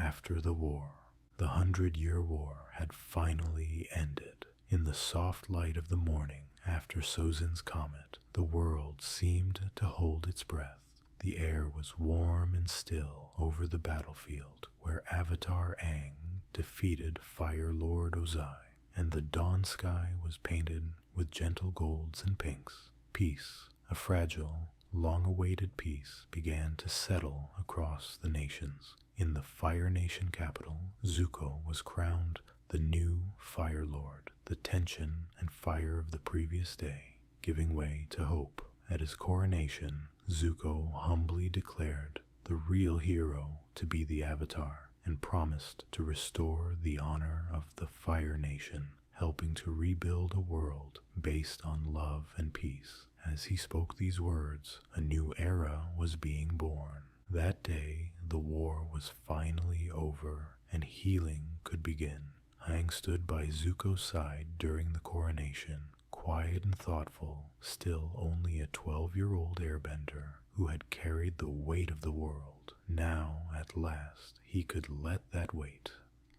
after the war. The 100-Year War had finally ended. In the soft light of the morning after Sozin's comet, the world seemed to hold its breath. The air was warm and still over the battlefield where Avatar Aang defeated Fire Lord Ozai, and the dawn sky was painted with gentle golds and pinks. Peace, a fragile, long-awaited peace, began to settle across the nations. In the Fire Nation capital, Zuko was crowned the new Fire Lord, the tension and fire of the previous day giving way to hope. At his coronation, Zuko humbly declared the real hero to be the Avatar and promised to restore the honor of the Fire Nation, helping to rebuild a world based on love and peace. As he spoke these words, a new era was being born. That day, the war was finally over and healing could begin. Aang stood by Zuko's side during the coronation, quiet and thoughtful, still only a 12-year-old airbender who had carried the weight of the world. Now, at last, he could let that weight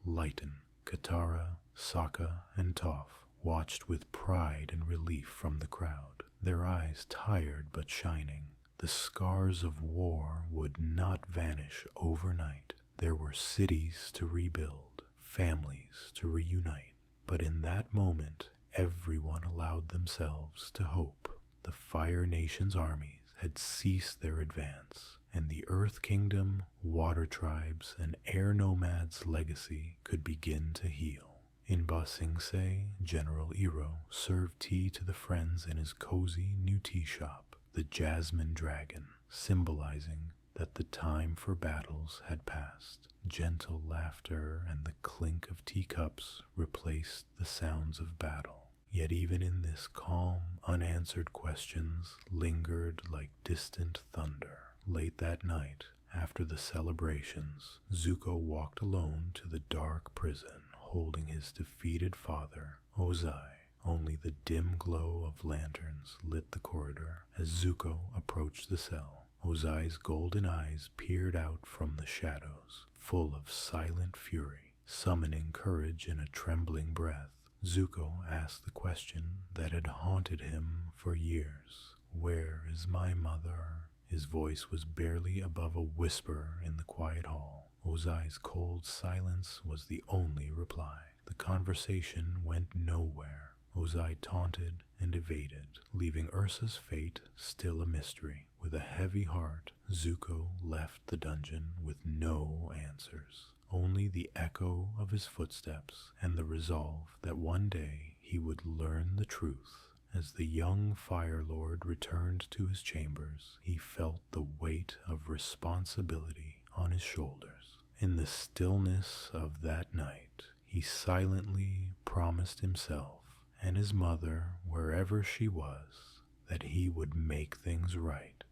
lighten. Katara, Sokka, and Toph watched with pride and relief from the crowd, their eyes tired but shining. The scars of war would not vanish overnight. There were cities to rebuild, families to reunite. But in that moment, everyone allowed themselves to hope. The Fire Nation's armies had ceased their advance, and the Earth Kingdom, Water Tribes, and Air Nomads' legacy could begin to heal. In Ba Sing Se, General Iroh served tea to the friends in his cozy new tea shop, the Jasmine Dragon, symbolizing that the time for battles had passed. Gentle laughter and the clink of teacups replaced the sounds of battle. Yet even in this calm, unanswered questions lingered like distant thunder. Late that night, after the celebrations, Zuko walked alone to the dark prison, holding his defeated father, Ozai. Only the dim glow of lanterns lit the corridor. As Zuko approached the cell, Ozai's golden eyes peered out from the shadows, full of silent fury, summoning courage in a trembling breath. Zuko asked the question that had haunted him for years. "Where is my mother?" His voice was barely above a whisper in the quiet hall. Ozai's cold silence was the only reply. The conversation went nowhere. Ozai taunted and evaded, leaving Ursa's fate still a mystery. With a heavy heart, Zuko left the dungeon with no answers. Only the echo of his footsteps and the resolve that one day he would learn the truth. As the young Fire Lord returned to his chambers, he felt the weight of responsibility on his shoulders. In the stillness of that night, he silently promised himself and his mother, wherever she was, that he would make things right.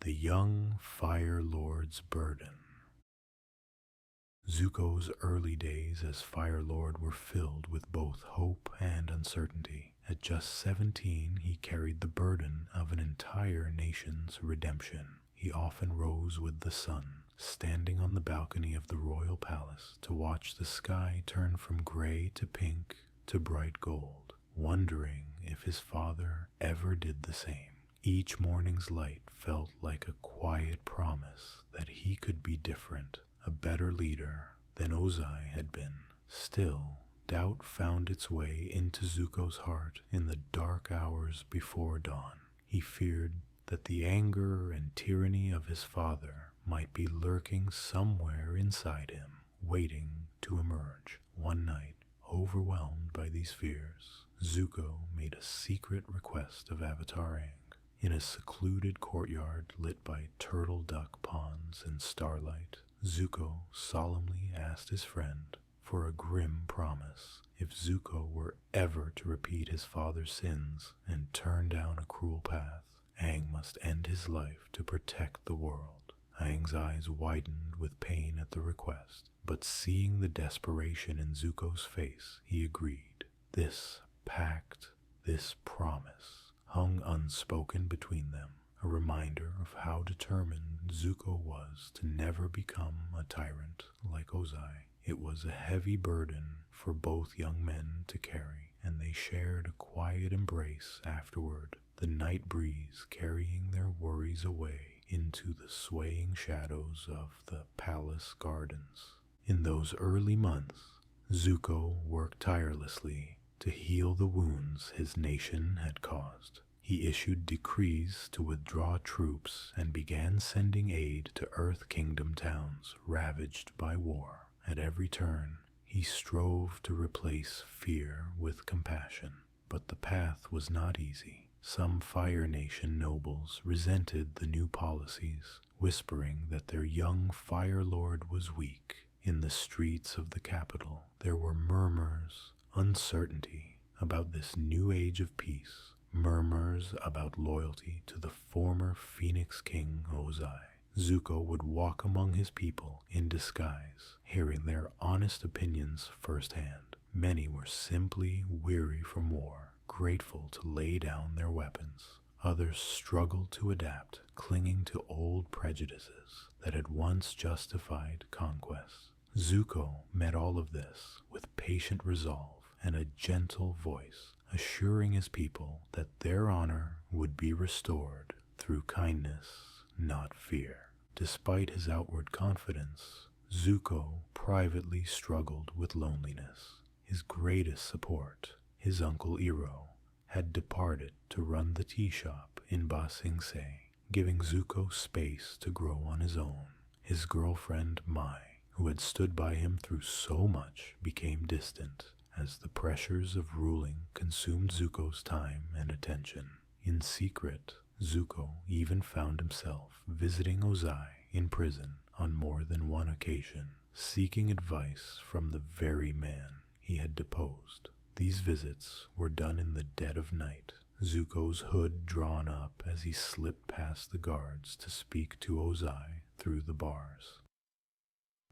The young Fire Lord's burden. Zuko's early days as Fire Lord were filled with both hope and uncertainty. At just 17, he carried the burden of an entire nation's redemption. He often rose with the sun, standing on the balcony of the royal palace to watch the sky turn from gray to pink to bright gold, wondering if his father ever did the same. Each morning's light felt like a quiet promise that he could be different, a better leader than Ozai had been. Still, doubt found its way into Zuko's heart in the dark hours before dawn. He feared that the anger and tyranny of his father might be lurking somewhere inside him, waiting to emerge. One night, overwhelmed by these fears, Zuko made a secret request of Avatar Aang. In a secluded courtyard lit by turtle duck ponds and starlight, Zuko solemnly asked his friend for a grim promise. If Zuko were ever to repeat his father's sins and turn down a cruel path, Aang must end his life to protect the world. Aang's eyes widened with pain at the request, but seeing the desperation in Zuko's face, he agreed. This pact, this promise, hung unspoken between them, a a reminder of how determined Zuko was to never become a tyrant like Ozai. It was a heavy burden for both young men to carry, and they shared a quiet embrace afterward, the night breeze carrying their worries away into the swaying shadows of the palace gardens. In those early months, Zuko worked tirelessly to heal the wounds his nation had caused. He issued decrees to withdraw troops and began sending aid to Earth Kingdom towns ravaged by war. At every turn, he strove to replace fear with compassion, but the path was not easy. Some Fire Nation nobles resented the new policies, whispering that their young Fire Lord was weak. In the streets of the capital, there were murmurs, uncertainty about this new age of peace, murmurs about loyalty to the former Phoenix King Ozai. Zuko would walk among his people in disguise, hearing their honest opinions firsthand. Many were simply weary from war, grateful to lay down their weapons. Others struggled to adapt, clinging to old prejudices that had once justified conquest. Zuko met all of this with patient resolve and a gentle voice, assuring his people that their honor would be restored through kindness, not fear. Despite his outward confidence, Zuko privately struggled with loneliness. His greatest support, his uncle Iroh, had departed to run the tea shop in Ba Sing Se, giving Zuko space to grow on his own. His girlfriend Mai, who had stood by him through so much, became distant as the pressures of ruling consumed Zuko's time and attention. In secret, Zuko even found himself visiting Ozai in prison on more than one occasion, seeking advice from the very man he had deposed. These visits were done in the dead of night, Zuko's hood drawn up as he slipped past the guards to speak to Ozai through the bars.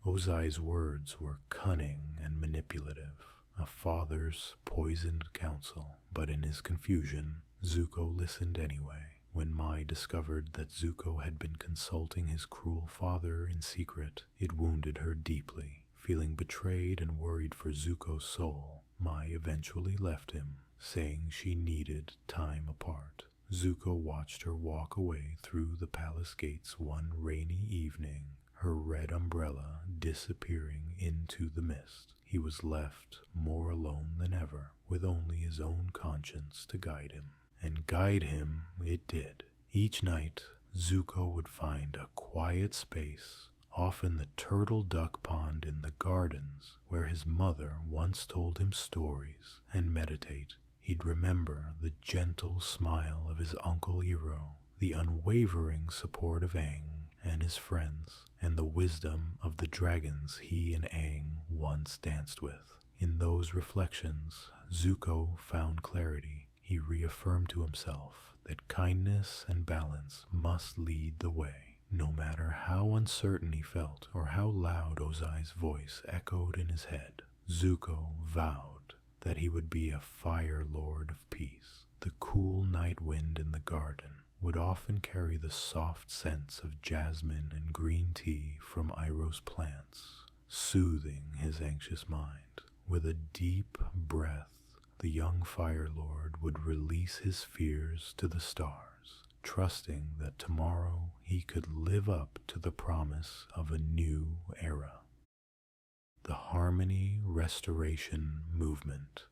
Ozai's words were cunning and manipulative, a father's poisoned counsel, but in his confusion, Zuko listened anyway. When Mai discovered that Zuko had been consulting his cruel father in secret, it wounded her deeply. Feeling betrayed and worried for Zuko's soul, Mai eventually left him, saying she needed time apart. Zuko watched her walk away through the palace gates one rainy evening, her red umbrella disappearing into the mist. He was left more alone than ever, with only his own conscience to guide him. And guide him it did. Each night, Zuko would find a quiet space, often the turtle duck pond in the gardens where his mother once told him stories, and meditate. He'd remember the gentle smile of his uncle Iroh, the unwavering support of Aang and his friends, and the wisdom of the dragons he and Aang once danced with. In those reflections, Zuko found clarity. He reaffirmed to himself that kindness and balance must lead the way. No matter how uncertain he felt or how loud Ozai's voice echoed in his head, Zuko vowed that he would be a Fire Lord of Peace. The cool night wind in the garden would often carry the soft scents of jasmine and green tea from Iroh's plants, soothing his anxious mind. With a deep breath, the young Fire Lord would release his fears to the stars, trusting that tomorrow he could live up to the promise of a new era. The Harmony Restoration Movement.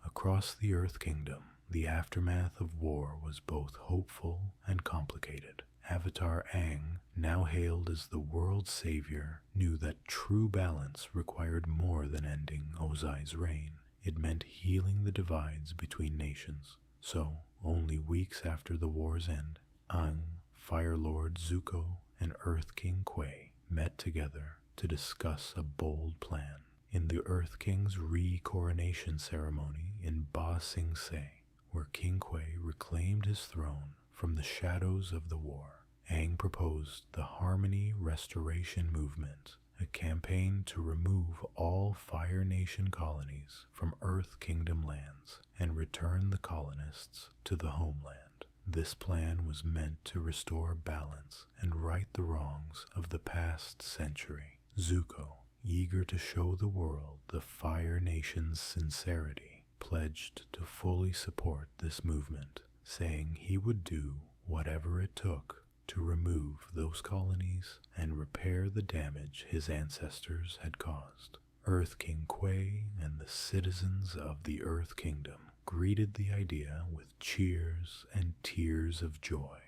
Across the Earth Kingdom, the aftermath of war was both hopeful and complicated. Avatar Aang, now hailed as the world's savior, knew that true balance required more than ending Ozai's reign. It meant healing the divides between nations. So, only weeks after the war's end, Aang, Fire Lord Zuko, and Earth King Kui met together to discuss a bold plan. In the Earth King's re-coronation ceremony in Ba Sing Se, where King Kui reclaimed his throne from the shadows of the war, Aang proposed the Harmony Restoration Movement, a campaign to remove all Fire Nation colonies from Earth Kingdom lands and return the colonists to the homeland. This plan was meant to restore balance and right the wrongs of the past century. Zuko, eager to show the world the Fire Nation's sincerity, pledged to fully support this movement, saying he would do whatever it took to remove those colonies and repair the damage his ancestors had caused. Earth King Kwai and the citizens of the Earth Kingdom greeted the idea with cheers and tears of joy.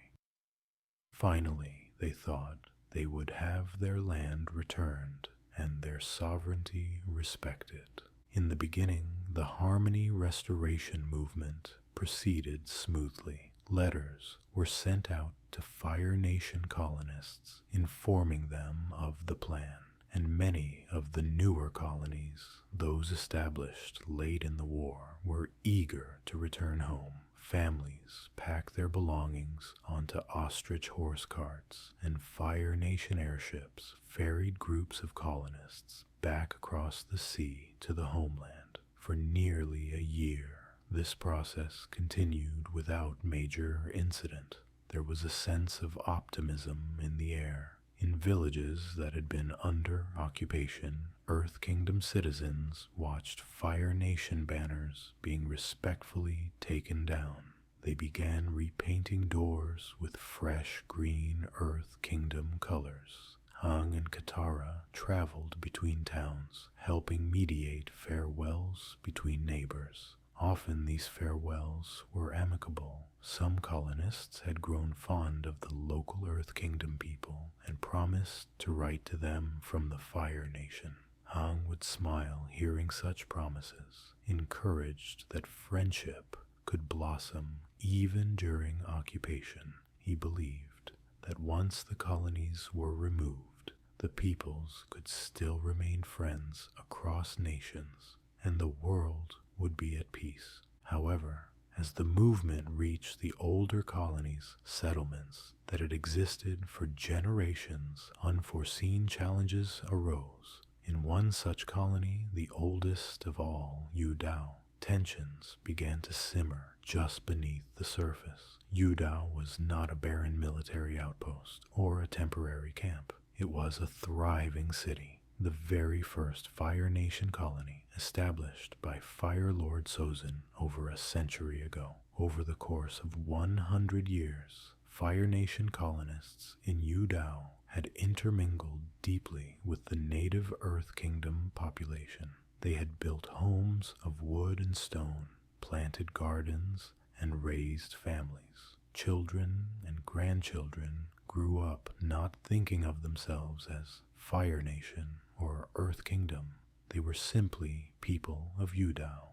Finally, they thought, they would have their land returned and their sovereignty respected. In the beginning, the Harmony Restoration movement proceeded smoothly. Letters were sent out to Fire Nation colonists informing them of the plan, and many of the newer colonies, those established late in the war, were eager to return home. Families packed their belongings onto ostrich horse carts, and Fire Nation airships ferried groups of colonists back across the sea to the homeland. For nearly a year, this process continued without major incident. There was a sense of optimism in the air. In villages that had been under occupation, Earth Kingdom citizens watched Fire Nation banners being respectfully taken down. They began repainting doors with fresh green Earth Kingdom colors. Aang and Katara traveled between towns, helping mediate farewells between neighbors. Often these farewells were amicable. Some colonists had grown fond of the local Earth Kingdom people and promised to write to them from the Fire Nation. Aang would smile hearing such promises, encouraged that friendship could blossom even during occupation. He believed that once the colonies were removed, the peoples could still remain friends across nations, and the world would be at peace. However, as the movement reached the older colonies, settlements that had existed for generations, unforeseen challenges arose. In one such colony, the oldest of all, Yudao, tensions began to simmer just beneath the surface. Yudao was not a barren military outpost or a temporary camp. It was a thriving city, the very first Fire Nation colony established by Fire Lord Sozin over a century ago. Over the course of 100 years, Fire Nation colonists in Yudao had intermingled deeply with the native Earth Kingdom population. They had built homes of wood and stone, planted gardens, and raised families. Children and grandchildren grew up not thinking of themselves as Fire Nation or Earth Kingdom. They were simply people of Yudao.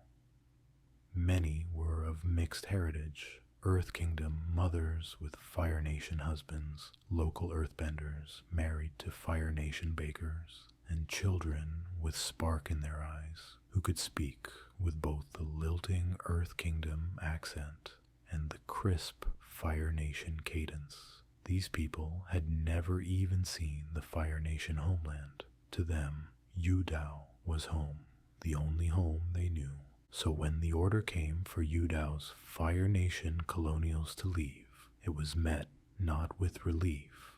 Many were of mixed heritage, Earth Kingdom mothers with Fire Nation husbands, local earthbenders married to Fire Nation bakers, and children with spark in their eyes who could speak with both the lilting Earth Kingdom accent and the crisp Fire Nation cadence. These people had never even seen the Fire Nation homeland. To them, Yudao was home, the only home they knew. So when the order came for Yudao's Fire Nation colonials to leave, it was met not with relief,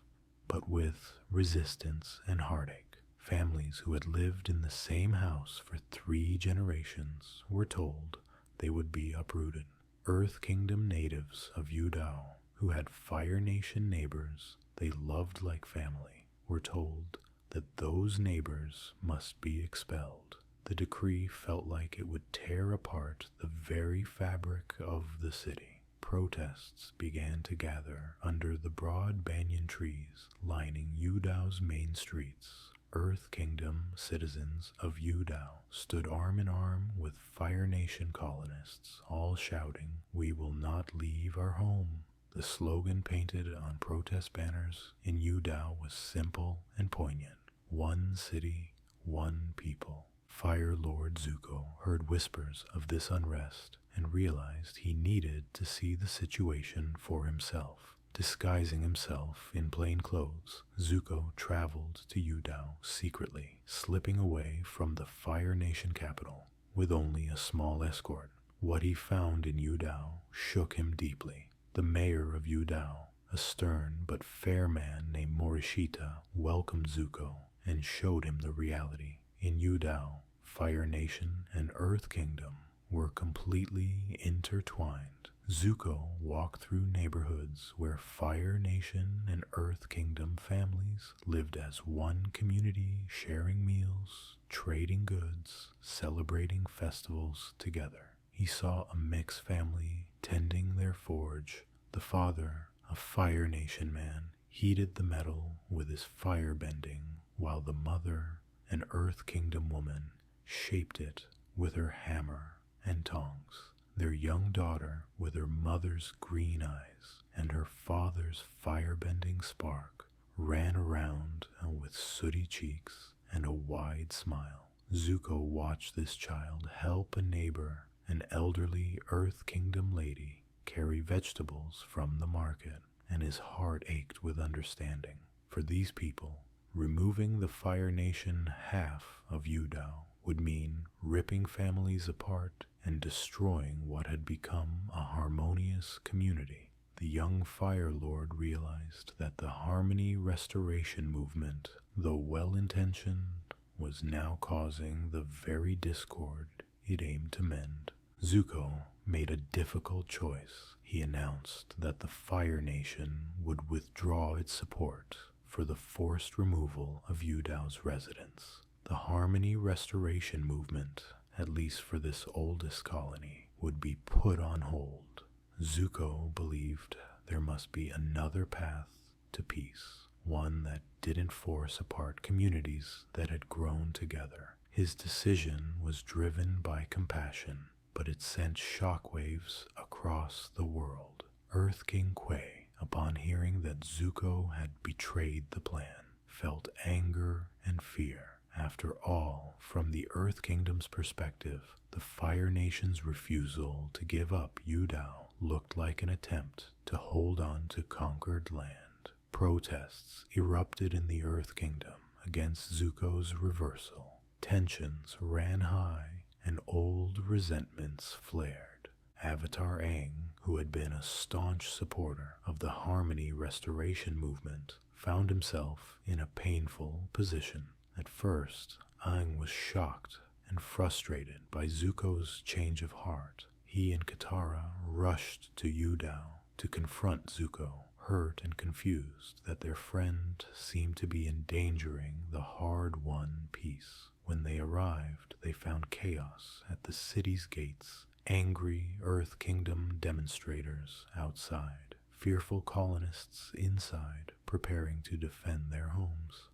but with resistance and heartache. Families who had lived in the same house for 3 generations were told they would be uprooted. Earth Kingdom natives of Yudao, who had Fire Nation neighbors they loved like family, were told that those neighbors must be expelled. The decree felt like it would tear apart the very fabric of the city. Protests began to gather under the broad banyan trees lining Yudao's main streets. Earth Kingdom citizens of Yudao stood arm in arm with Fire Nation colonists, all shouting, "We will not leave our home." The slogan painted on protest banners in Yudao was simple and poignant. One city, one people. Fire Lord Zuko heard whispers of this unrest and realized he needed to see the situation for himself. Disguising himself in plain clothes, Zuko traveled to Yudao secretly, slipping away from the Fire Nation capital with only a small escort. What he found in Yudao shook him deeply. The mayor of Yudao, a stern but fair man named Morishita, welcomed Zuko and showed him the reality. In Yudao, Fire Nation and Earth Kingdom were completely intertwined. Zuko walked through neighborhoods where Fire Nation and Earth Kingdom families lived as one community, sharing meals, trading goods, celebrating festivals together. He saw a mixed family tending their forge. The father, a Fire Nation man, heated the metal with his fire bending, while the mother, an Earth Kingdom woman, shaped it with her hammer and tongs. Their young daughter, with her mother's green eyes and her father's fire-bending spark, ran around with sooty cheeks and a wide smile. Zuko watched this child help a neighbor, an elderly Earth Kingdom lady, carry vegetables from the market, and his heart ached with understanding. For these people, removing the Fire Nation half of Yudao would mean ripping families apart and destroying what had become a harmonious community. The young Fire Lord realized that the harmony restoration movement, though well-intentioned, was now causing the very discord it aimed to mend. Zuko made a difficult choice. He announced that the Fire Nation would withdraw its support for the forced removal of Yudao's residents. The harmony restoration movement, at least for this oldest colony, would be put on hold. Zuko believed there must be another path to peace, one that didn't force apart communities that had grown together. His decision was driven by compassion, but it sent shockwaves across the world. Earth King Kwai, upon hearing that Zuko had betrayed the plan, felt anger and fear. After all, from the Earth Kingdom's perspective, the Fire Nation's refusal to give up Yudao looked like an attempt to hold on to conquered land. Protests erupted in the Earth Kingdom against Zuko's reversal. Tensions ran high and old resentments flared. Avatar Aang, who had been a staunch supporter of the harmony restoration movement, found himself in a painful position. At first, Aang was shocked and frustrated by Zuko's change of heart. He and Katara rushed to Yudao to confront Zuko, hurt and confused that their friend seemed to be endangering the hard-won peace. When they arrived, they found chaos at the city's gates, angry Earth Kingdom demonstrators outside, fearful colonists inside preparing to defend their homes.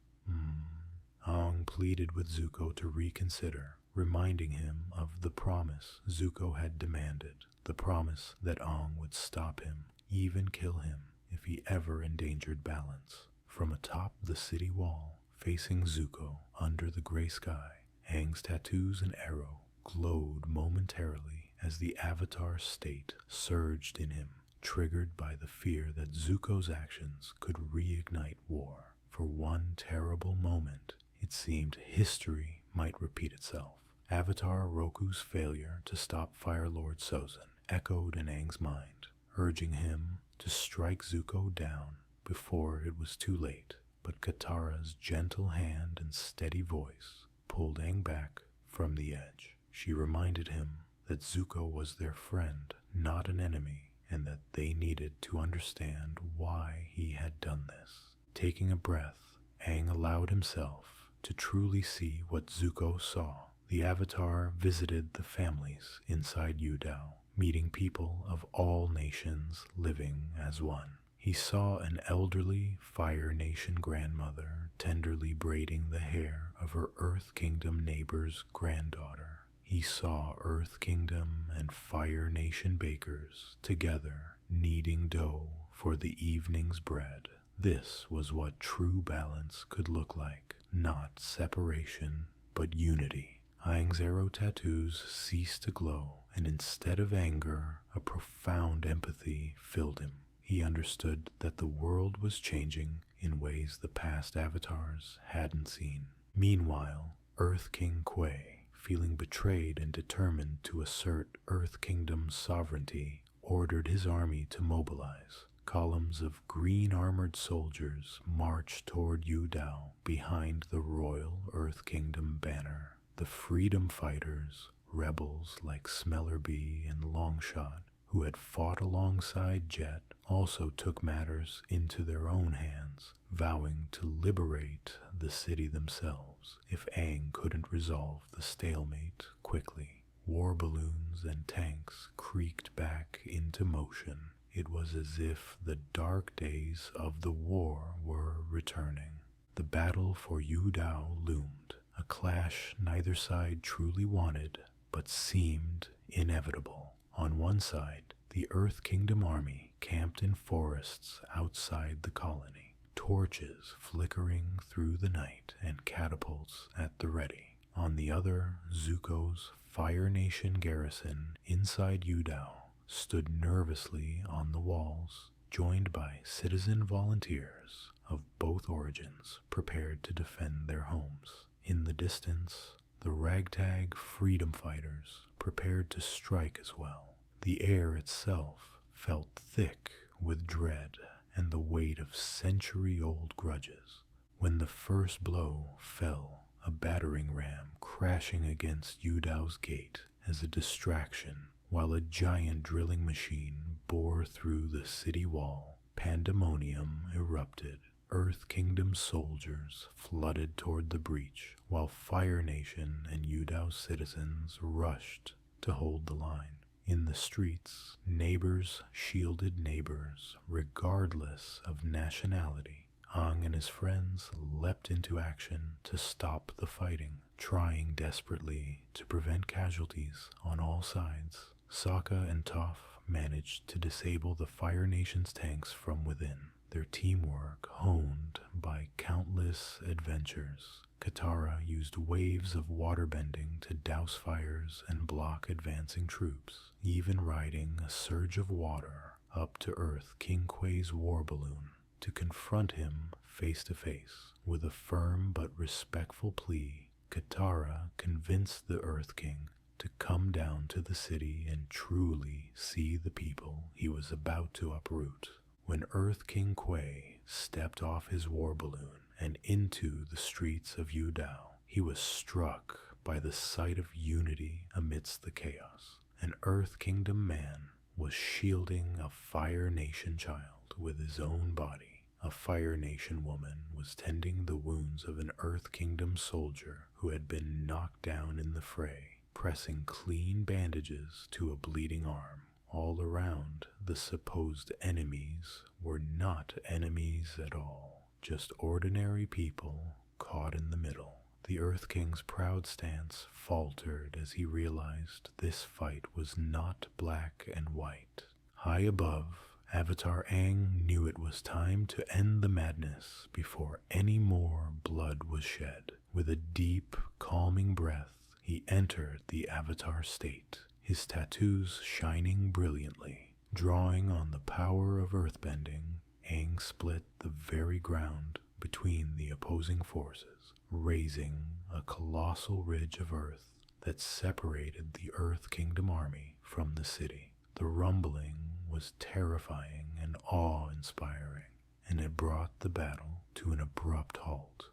Aang pleaded with Zuko to reconsider, reminding him of the promise Zuko had demanded, the promise that Aang would stop him, even kill him, if he ever endangered balance. From atop the city wall, facing Zuko under the gray sky, Aang's tattoos and arrow glowed momentarily as the Avatar state surged in him, triggered by the fear that Zuko's actions could reignite war. For one terrible moment, it seemed history might repeat itself. Avatar Roku's failure to stop Fire Lord Sozin echoed in Aang's mind, urging him to strike Zuko down before it was too late. But Katara's gentle hand and steady voice pulled Aang back from the edge. She reminded him that Zuko was their friend, not an enemy, and that they needed to understand why he had done this. Taking a breath, Aang allowed himself to truly see what Zuko saw. The Avatar visited the families inside Yudao, meeting people of all nations living as one. He saw an elderly Fire Nation grandmother tenderly braiding the hair of her Earth Kingdom neighbor's granddaughter. He saw Earth Kingdom and Fire Nation bakers together kneading dough for the evening's bread. This was what true balance could look like, not separation, but unity. Aang's arrow tattoos ceased to glow, and instead of anger, a profound empathy filled him. He understood that the world was changing in ways the past avatars hadn't seen. Meanwhile, Earth King Kwai, feeling betrayed and determined to assert Earth Kingdom's sovereignty, ordered his army to mobilize. Columns of green-armored soldiers marched toward Yu Dao behind the royal Earth Kingdom banner. The freedom fighters, rebels like Smellerbee and Longshot, who had fought alongside Jet, also took matters into their own hands, vowing to liberate the city themselves if Aang couldn't resolve the stalemate quickly. War balloons and tanks creaked back into motion. It was as if the dark days of the war were returning. The battle for Yu Dao loomed, a clash neither side truly wanted, but seemed inevitable. On one side, the Earth Kingdom army camped in forests outside the colony, torches flickering through the night and catapults at the ready. On the other, Zuko's Fire Nation garrison inside Yu Dao stood nervously on the walls, joined by citizen volunteers of both origins prepared to defend their homes. In the distance, the ragtag freedom fighters prepared to strike as well. The air itself felt thick with dread and the weight of century-old grudges. When the first blow fell, a battering ram crashing against Yu Dao's gate as a distraction, while a giant drilling machine bore through the city wall, pandemonium erupted. Earth Kingdom soldiers flooded toward the breach, while Fire Nation and Yu Dao citizens rushed to hold the line. In the streets, neighbors shielded neighbors, regardless of nationality. Aang and his friends leapt into action to stop the fighting, trying desperately to prevent casualties on all sides. Sokka and Toph managed to disable the Fire Nation's tanks from within, their teamwork honed by countless adventures. Katara used waves of waterbending to douse fires and block advancing troops, even riding a surge of water up to Earth King Kuei's war balloon to confront him face to face. With a firm but respectful plea, Katara convinced the Earth King to come down to the city and truly see the people he was about to uproot. When Earth King Kuei stepped off his war balloon and into the streets of Yu Dao, he was struck by the sight of unity amidst the chaos. An Earth Kingdom man was shielding a Fire Nation child with his own body. A Fire Nation woman was tending the wounds of an Earth Kingdom soldier who had been knocked down in the fray, pressing clean bandages to a bleeding arm. All around, the supposed enemies were not enemies at all, just ordinary people caught in the middle. The Earth King's proud stance faltered as he realized this fight was not black and white. High above, Avatar Aang knew it was time to end the madness before any more blood was shed. With a deep, calming breath, he entered the Avatar state, his tattoos shining brilliantly. Drawing on the power of earthbending, Aang split the very ground between the opposing forces, raising a colossal ridge of earth that separated the Earth Kingdom army from the city. The rumbling was terrifying and awe-inspiring, and it brought the battle to an abrupt halt.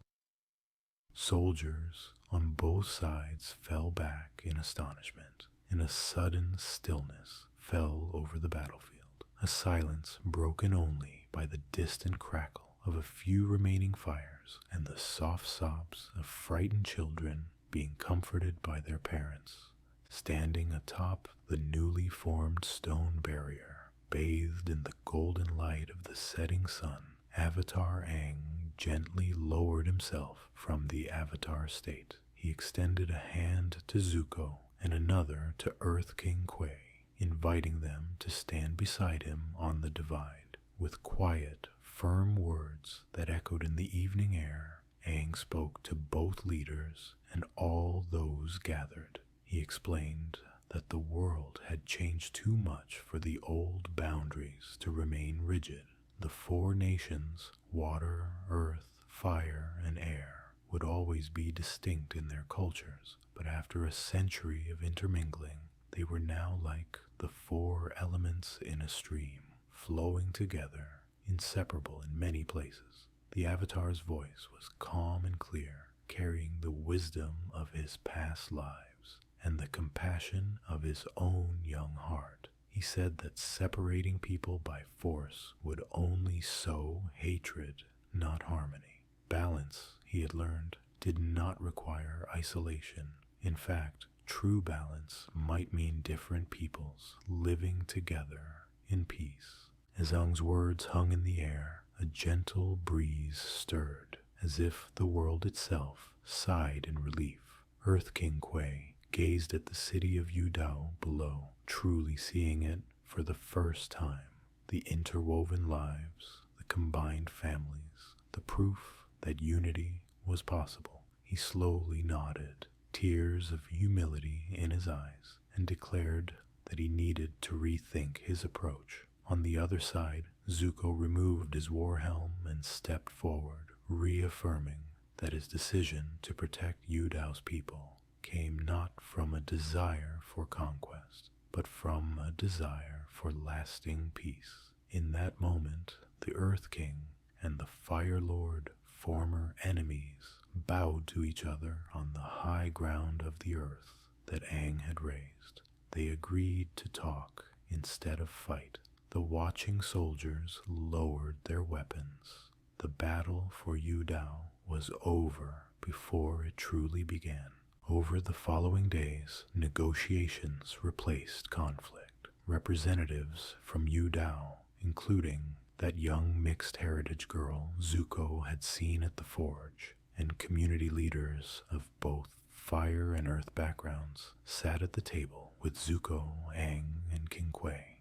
Soldiers on both sides fell back in astonishment, and a sudden stillness fell over the battlefield, a silence broken only by the distant crackle of a few remaining fires and the soft sobs of frightened children being comforted by their parents. Standing atop the newly formed stone barrier, bathed in the golden light of the setting sun, Avatar Aang gently lowered himself from the Avatar state. He extended a hand to Zuko and another to Earth King Kuei, inviting them to stand beside him on the divide. With quiet, firm words that echoed in the evening air, Aang spoke to both leaders and all those gathered. He explained that the world had changed too much for the old boundaries to remain rigid. The four nations, water, earth, fire, and air, would always be distinct in their cultures, but after a century of intermingling, They were now like the four elements in a stream, flowing together, inseparable in many places. The Avatar's voice was calm and clear, carrying the wisdom of his past lives and the compassion of his own young heart. He said that separating people by force would only sow hatred, not harmony. Balance, he had learned, did not require isolation. In fact, true balance might mean different peoples living together in peace. As Aang's words hung in the air, a gentle breeze stirred, as if the world itself sighed in relief. Earth King Kuei gazed at the city of Yudao below, truly seeing it for the first time. The interwoven lives, the combined families, the proof that unity was possible. He slowly nodded, tears of humility in his eyes, and declared that he needed to rethink his approach. On the other side, Zuko removed his war helm and stepped forward, reaffirming that his decision to protect Yudao's people came not from a desire for conquest, but from a desire for lasting peace. In that moment, the Earth King and the Fire Lord, former enemies, bowed to each other on the high ground of the earth that Aang had raised. They agreed to talk instead of fight. The watching soldiers lowered their weapons. The battle for Yudao was over before it truly began. Over the following days, negotiations replaced conflict. Representatives from Yudao, including that young mixed heritage girl Zuko had seen at the forge, and community leaders of both fire and earth backgrounds, sat at the table with Zuko, Aang, and King Kuei.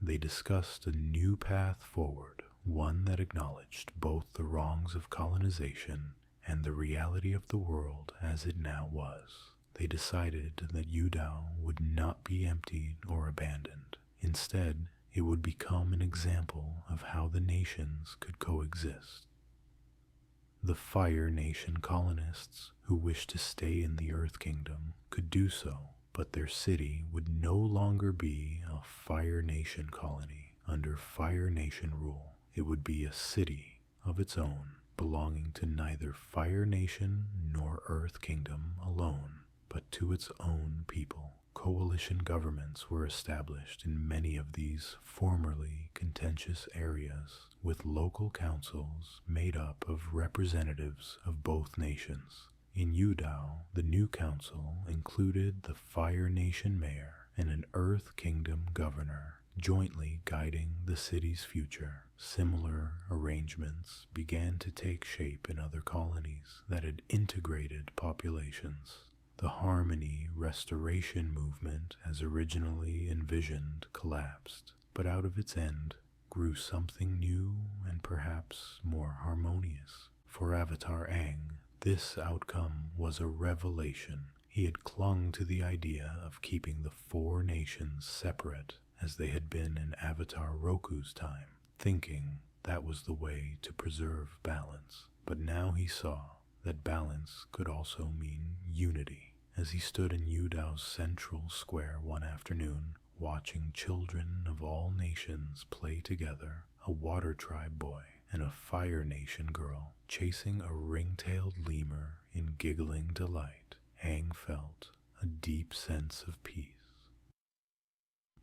They discussed a new path forward, one that acknowledged both the wrongs of colonization and the reality of the world as it now was. They decided that Yudao would not be emptied or abandoned. Instead, it would become an example of how the nations could coexist. The Fire Nation colonists who wished to stay in the Earth Kingdom could do so, but their city would no longer be a Fire Nation colony under Fire Nation rule. It would be a city of its own, belonging to neither Fire Nation nor Earth Kingdom alone, but to its own people. Coalition governments were established in many of these formerly contentious areas, with local councils made up of representatives of both nations. In Yudao, the new council included the Fire Nation mayor and an Earth Kingdom governor, jointly guiding the city's future. Similar arrangements began to take shape in other colonies that had integrated populations. The Harmony Restoration movement, as originally envisioned, collapsed, but out of its end grew something new and perhaps more harmonious. For Avatar Aang, this outcome was a revelation. He had clung to the idea of keeping the four nations separate as they had been in Avatar Roku's time, thinking that was the way to preserve balance. But now he saw that balance could also mean unity. As he stood in Yudao's central square one afternoon, watching children of all nations play together, a Water Tribe boy and a Fire Nation girl chasing a ring-tailed lemur in giggling delight, Aang felt a deep sense of peace.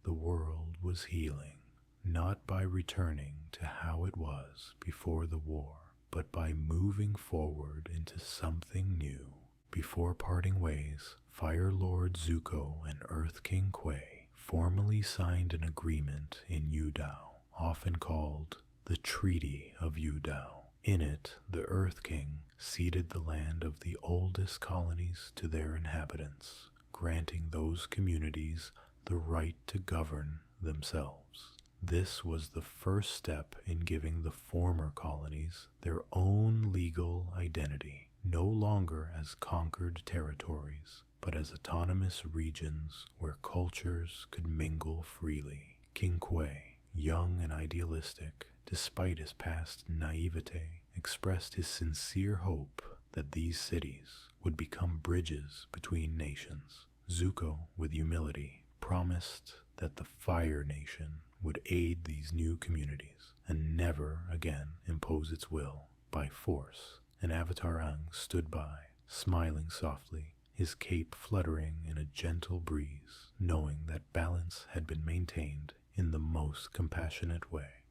The world was healing, not by returning to how it was before the war, but by moving forward into something new. Before parting ways, Fire Lord Zuko and Earth King Kuei formally signed an agreement in Yudao, often called the Treaty of Yudao. In it, the Earth King ceded the land of the oldest colonies to their inhabitants, granting those communities the right to govern themselves. This was the first step in giving the former colonies their own legal identity, no longer as conquered territories, but as autonomous regions where cultures could mingle freely. King Kuei, young and idealistic, despite his past naivete, expressed his sincere hope that these cities would become bridges between nations. Zuko, with humility, promised that the Fire Nation would aid these new communities and never again impose its will by force. And Avatar Aang stood by, smiling softly, his cape fluttering in a gentle breeze, knowing that balance had been maintained in the most compassionate way.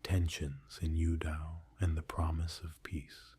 Tensions in Yudao and the promise of peace.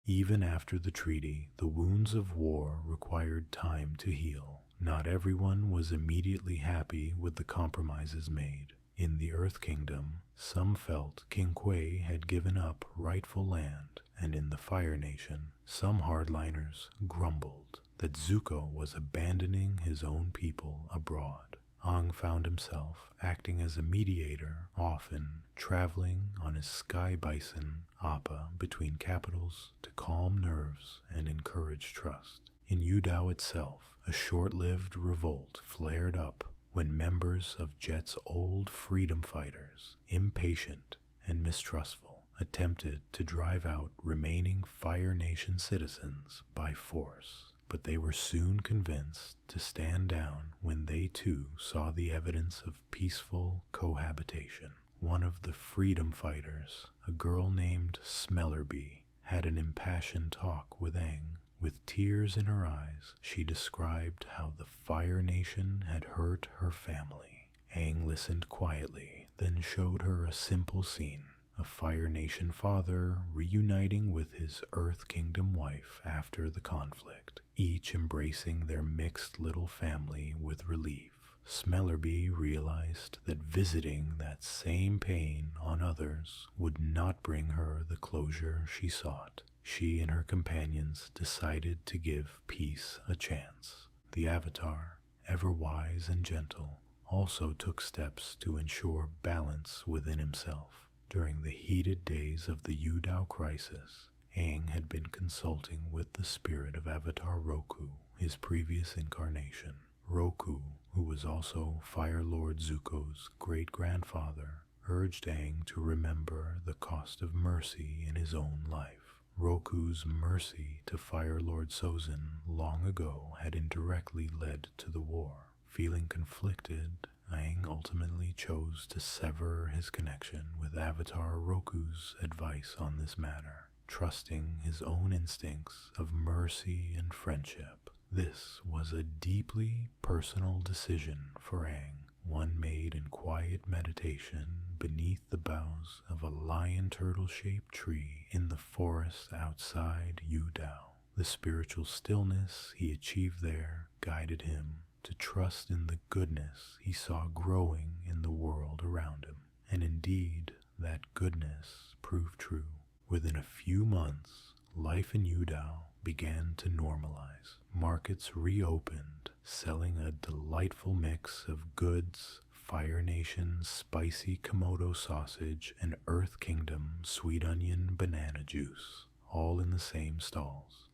Even after the treaty, the wounds of war required time to heal. Not everyone was immediately happy with the compromises made. In the Earth Kingdom, some felt King Kwai had given up rightful land, and in the Fire Nation, some hardliners grumbled that Zuko was abandoning his own people abroad. Aang found himself acting as a mediator, often traveling on his sky bison Appa between capitals to calm nerves and encourage trust. In Yudao itself, a short-lived revolt flared up when members of Jet's old freedom fighters, impatient and mistrustful, attempted to drive out remaining Fire Nation citizens by force. But they were soon convinced to stand down when they too saw the evidence of peaceful cohabitation. One of the freedom fighters, a girl named Smellerbee, had an impassioned talk with Aang. With tears in her eyes, she described how the Fire Nation had hurt her family. Aang listened quietly, then showed her a simple scene. A Fire Nation father reuniting with his Earth Kingdom wife after the conflict, each embracing their mixed little family with relief. Smellerbee realized that visiting that same pain on others would not bring her the closure she sought. She and her companions decided to give peace a chance. The Avatar, ever wise and gentle, also took steps to ensure balance within himself. During the heated days of the Yudao crisis, Aang had been consulting with the spirit of Avatar Roku, his previous incarnation. Roku, who was also Fire Lord Zuko's great-grandfather, urged Aang to remember the cost of mercy in his own life. Roku's mercy to Fire Lord Sozin long ago had indirectly led to the war. Feeling conflicted, Aang ultimately chose to sever his connection with Avatar Roku's advice on this matter, trusting his own instincts of mercy and friendship. This was a deeply personal decision for Aang, one made in quiet meditation beneath the boughs of a lion turtle-shaped tree in the forest outside Yudao. The spiritual stillness he achieved there guided him to trust in the goodness he saw growing in the world around him. And indeed, that goodness proved true. Within a few months, life in Yudao began to normalize. Markets reopened, selling a delightful mix of goods, Fire Nation spicy Komodo sausage, and Earth Kingdom sweet onion banana juice, all in the same stalls.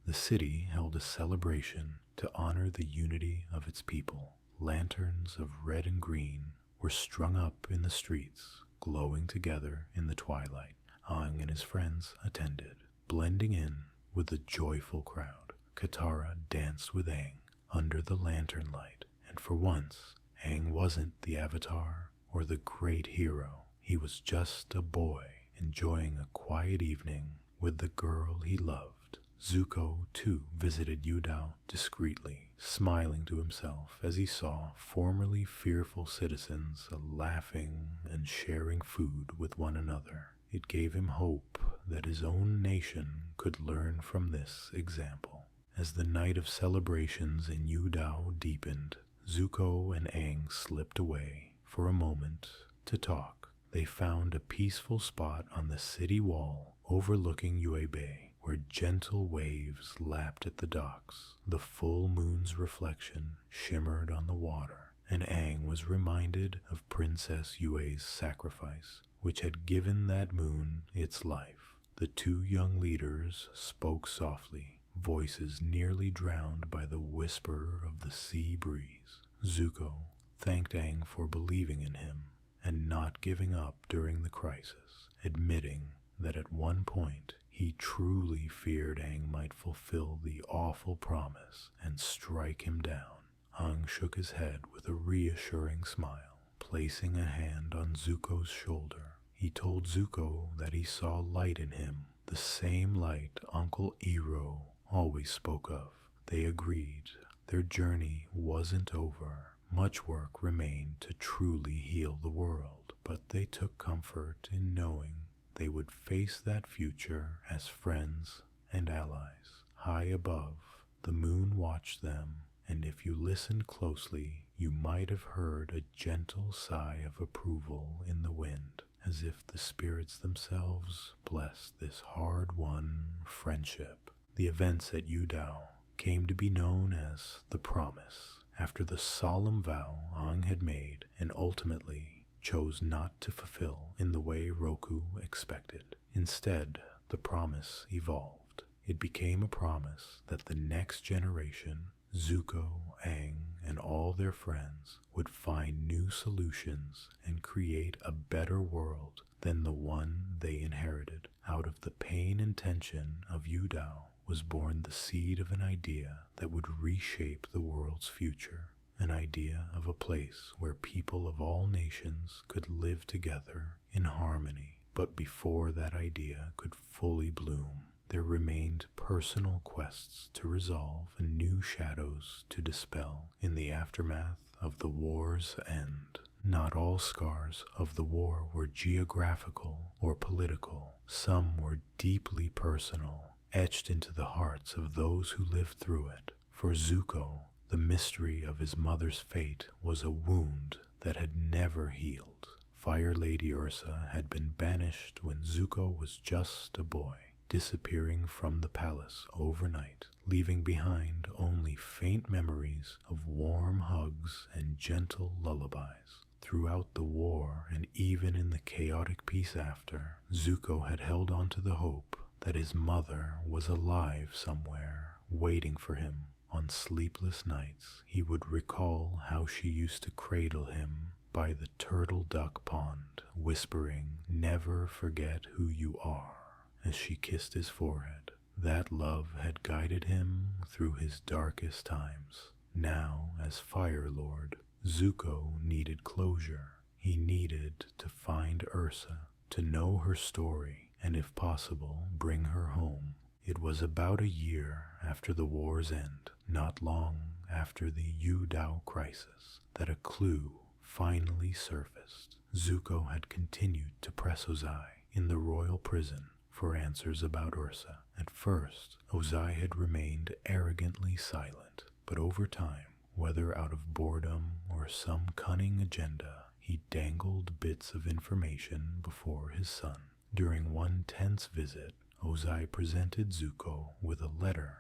The city held a celebration to honor the unity of its people. Lanterns of red and green were strung up in the streets, glowing together in the twilight. Aang and his friends attended, blending in with the joyful crowd. Katara danced with Aang under the lantern light, and for once, Aang wasn't the Avatar or the great hero. He was just a boy enjoying a quiet evening with the girl he loved. Zuko, too, visited Yudao discreetly, smiling to himself as he saw formerly fearful citizens laughing and sharing food with one another. It gave him hope that his own nation could learn from this example. As the night of celebrations in Yudao deepened, Zuko and Aang slipped away for a moment to talk. They found a peaceful spot on the city wall overlooking Yue Bay, where gentle waves lapped at the docks. The full moon's reflection shimmered on the water, and Aang was reminded of Princess Yue's sacrifice, which had given that moon its life. The two young leaders spoke softly, voices nearly drowned by the whisper of the sea breeze. Zuko thanked Aang for believing in him and not giving up during the crisis, admitting that at one point He truly feared Aang might fulfill the awful promise and strike him down. Aang shook his head with a reassuring smile, placing a hand on Zuko's shoulder. He told Zuko that he saw light in him, the same light Uncle Iroh always spoke of. They agreed their journey wasn't over. Much work remained to truly heal the world, but they took comfort in knowing they would face that future as friends and allies. High above, the moon watched them, and if you listened closely, you might have heard a gentle sigh of approval in the wind, as if the spirits themselves blessed this hard-won friendship. The events at Yudao came to be known as the Promise, after the solemn vow Aang had made and ultimately chose not to fulfill in the way Roku expected. Instead, the promise evolved. It became a promise that the next generation, Zuko, Aang, and all their friends, would find new solutions and create a better world than the one they inherited. Out of the pain and tension of Yudao was born the seed of an idea that would reshape the world's future. An idea of a place where people of all nations could live together in harmony. But before that idea could fully bloom, there remained personal quests to resolve and new shadows to dispel in the aftermath of the war's end. Not all scars of the war were geographical or political. Some were deeply personal, etched into the hearts of those who lived through it. For Zuko, the mystery of his mother's fate was a wound that had never healed. Fire Lady Ursa had been banished when Zuko was just a boy, disappearing from the palace overnight, leaving behind only faint memories of warm hugs and gentle lullabies. Throughout the war and even in the chaotic peace after, Zuko had held on to the hope that his mother was alive somewhere, waiting for him. On sleepless nights, he would recall how she used to cradle him by the turtle duck pond, whispering, "Never forget who you are," as she kissed his forehead. That love had guided him through his darkest times. Now, as Fire Lord, Zuko needed closure. He needed to find Ursa, to know her story, and if possible, bring her home. It was about a year after the war's end, not long after the Yudao crisis, that a clue finally surfaced. Zuko had continued to press Ozai in the royal prison for answers about Ursa. At first, Ozai had remained arrogantly silent, but over time, whether out of boredom or some cunning agenda, he dangled bits of information before his son. During one tense visit, Ozai presented Zuko with a letter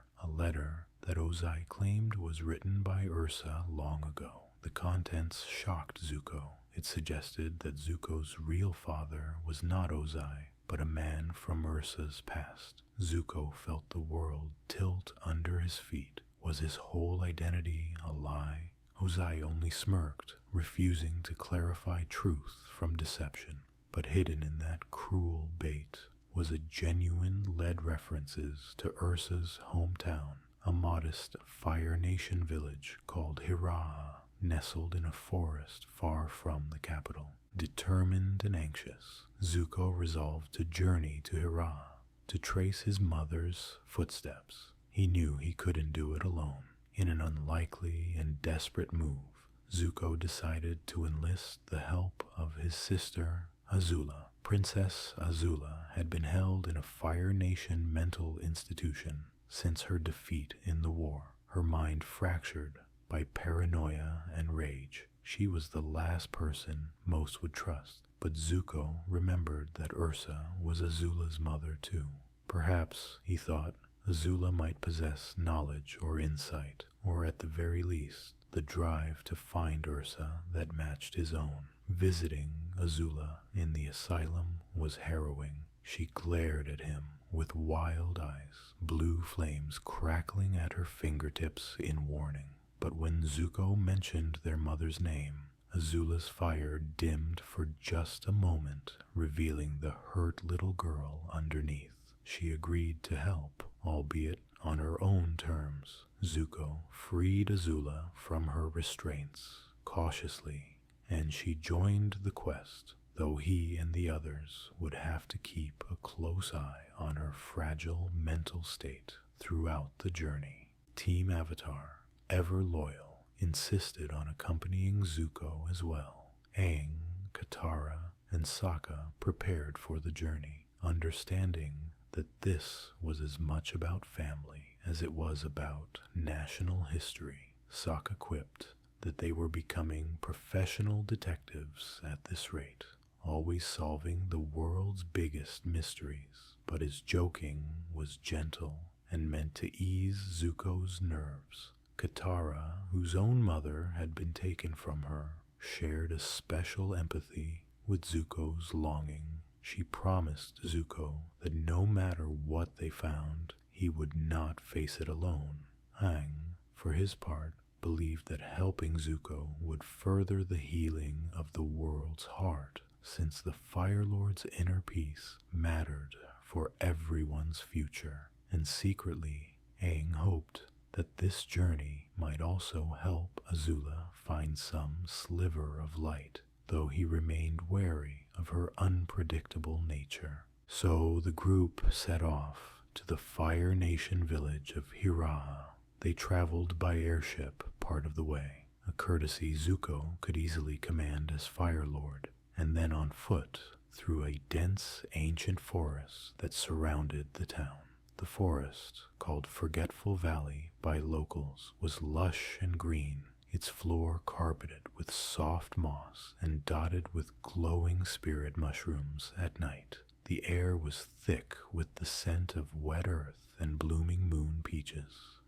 that Ozai claimed was written by Ursa long ago. The contents shocked Zuko. It suggested that Zuko's real father was not Ozai, but a man from Ursa's past. Zuko felt the world tilt under his feet. Was his whole identity a lie? Ozai only smirked, refusing to clarify truth from deception. But hidden in that cruel bait was a genuine lead references to Ursa's hometown, a modest Fire Nation village called Hiraha, nestled in a forest far from the capital. Determined and anxious, Zuko resolved to journey to Hiraha, to trace his mother's footsteps. He knew he couldn't do it alone. In an unlikely and desperate move, Zuko decided to enlist the help of his sister, Azula. Princess Azula had been held in a Fire Nation mental institution since her defeat in the war, her mind fractured by paranoia and rage. She was the last person most would trust, but Zuko remembered that Ursa was Azula's mother too. Perhaps, he thought, Azula might possess knowledge or insight, or at the very least, the drive to find Ursa that matched his own. Visiting Azula in the asylum was harrowing. She glared at him with wild eyes, blue flames crackling at her fingertips in warning. But when Zuko mentioned their mother's name, Azula's fire dimmed for just a moment, revealing the hurt little girl underneath. She agreed to help, albeit on her own terms. Zuko freed Azula from her restraints cautiously, and she joined the quest, though he and the others would have to keep a close eye on her fragile mental state throughout the journey. Team Avatar, ever loyal, insisted on accompanying Zuko as well. Aang, Katara, and Sokka prepared for the journey, understanding that this was as much about family as it was about national history. Sokka quipped that they were becoming professional detectives at this rate, always solving the world's biggest mysteries, but his joking was gentle and meant to ease Zuko's nerves. Katara, whose own mother had been taken from her, shared a special empathy with Zuko's longing. She promised Zuko that no matter what they found, he would not face it alone. Aang, for his part, believed that helping Zuko would further the healing of the world's heart, since the Fire Lord's inner peace mattered for everyone's future, and secretly Aang hoped that this journey might also help Azula find some sliver of light, though he remained wary of her unpredictable nature. So the group set off to the Fire Nation village of Hiraha. They traveled by airship part of the way, a courtesy Zuko could easily command as Fire Lord, and then on foot through a dense ancient forest that surrounded the town. The forest, called Forgetful Valley by locals, was lush and green, its floor carpeted with soft moss and dotted with glowing spirit mushrooms at night. The air was thick with the scent of wet earth and blooming moon peaches.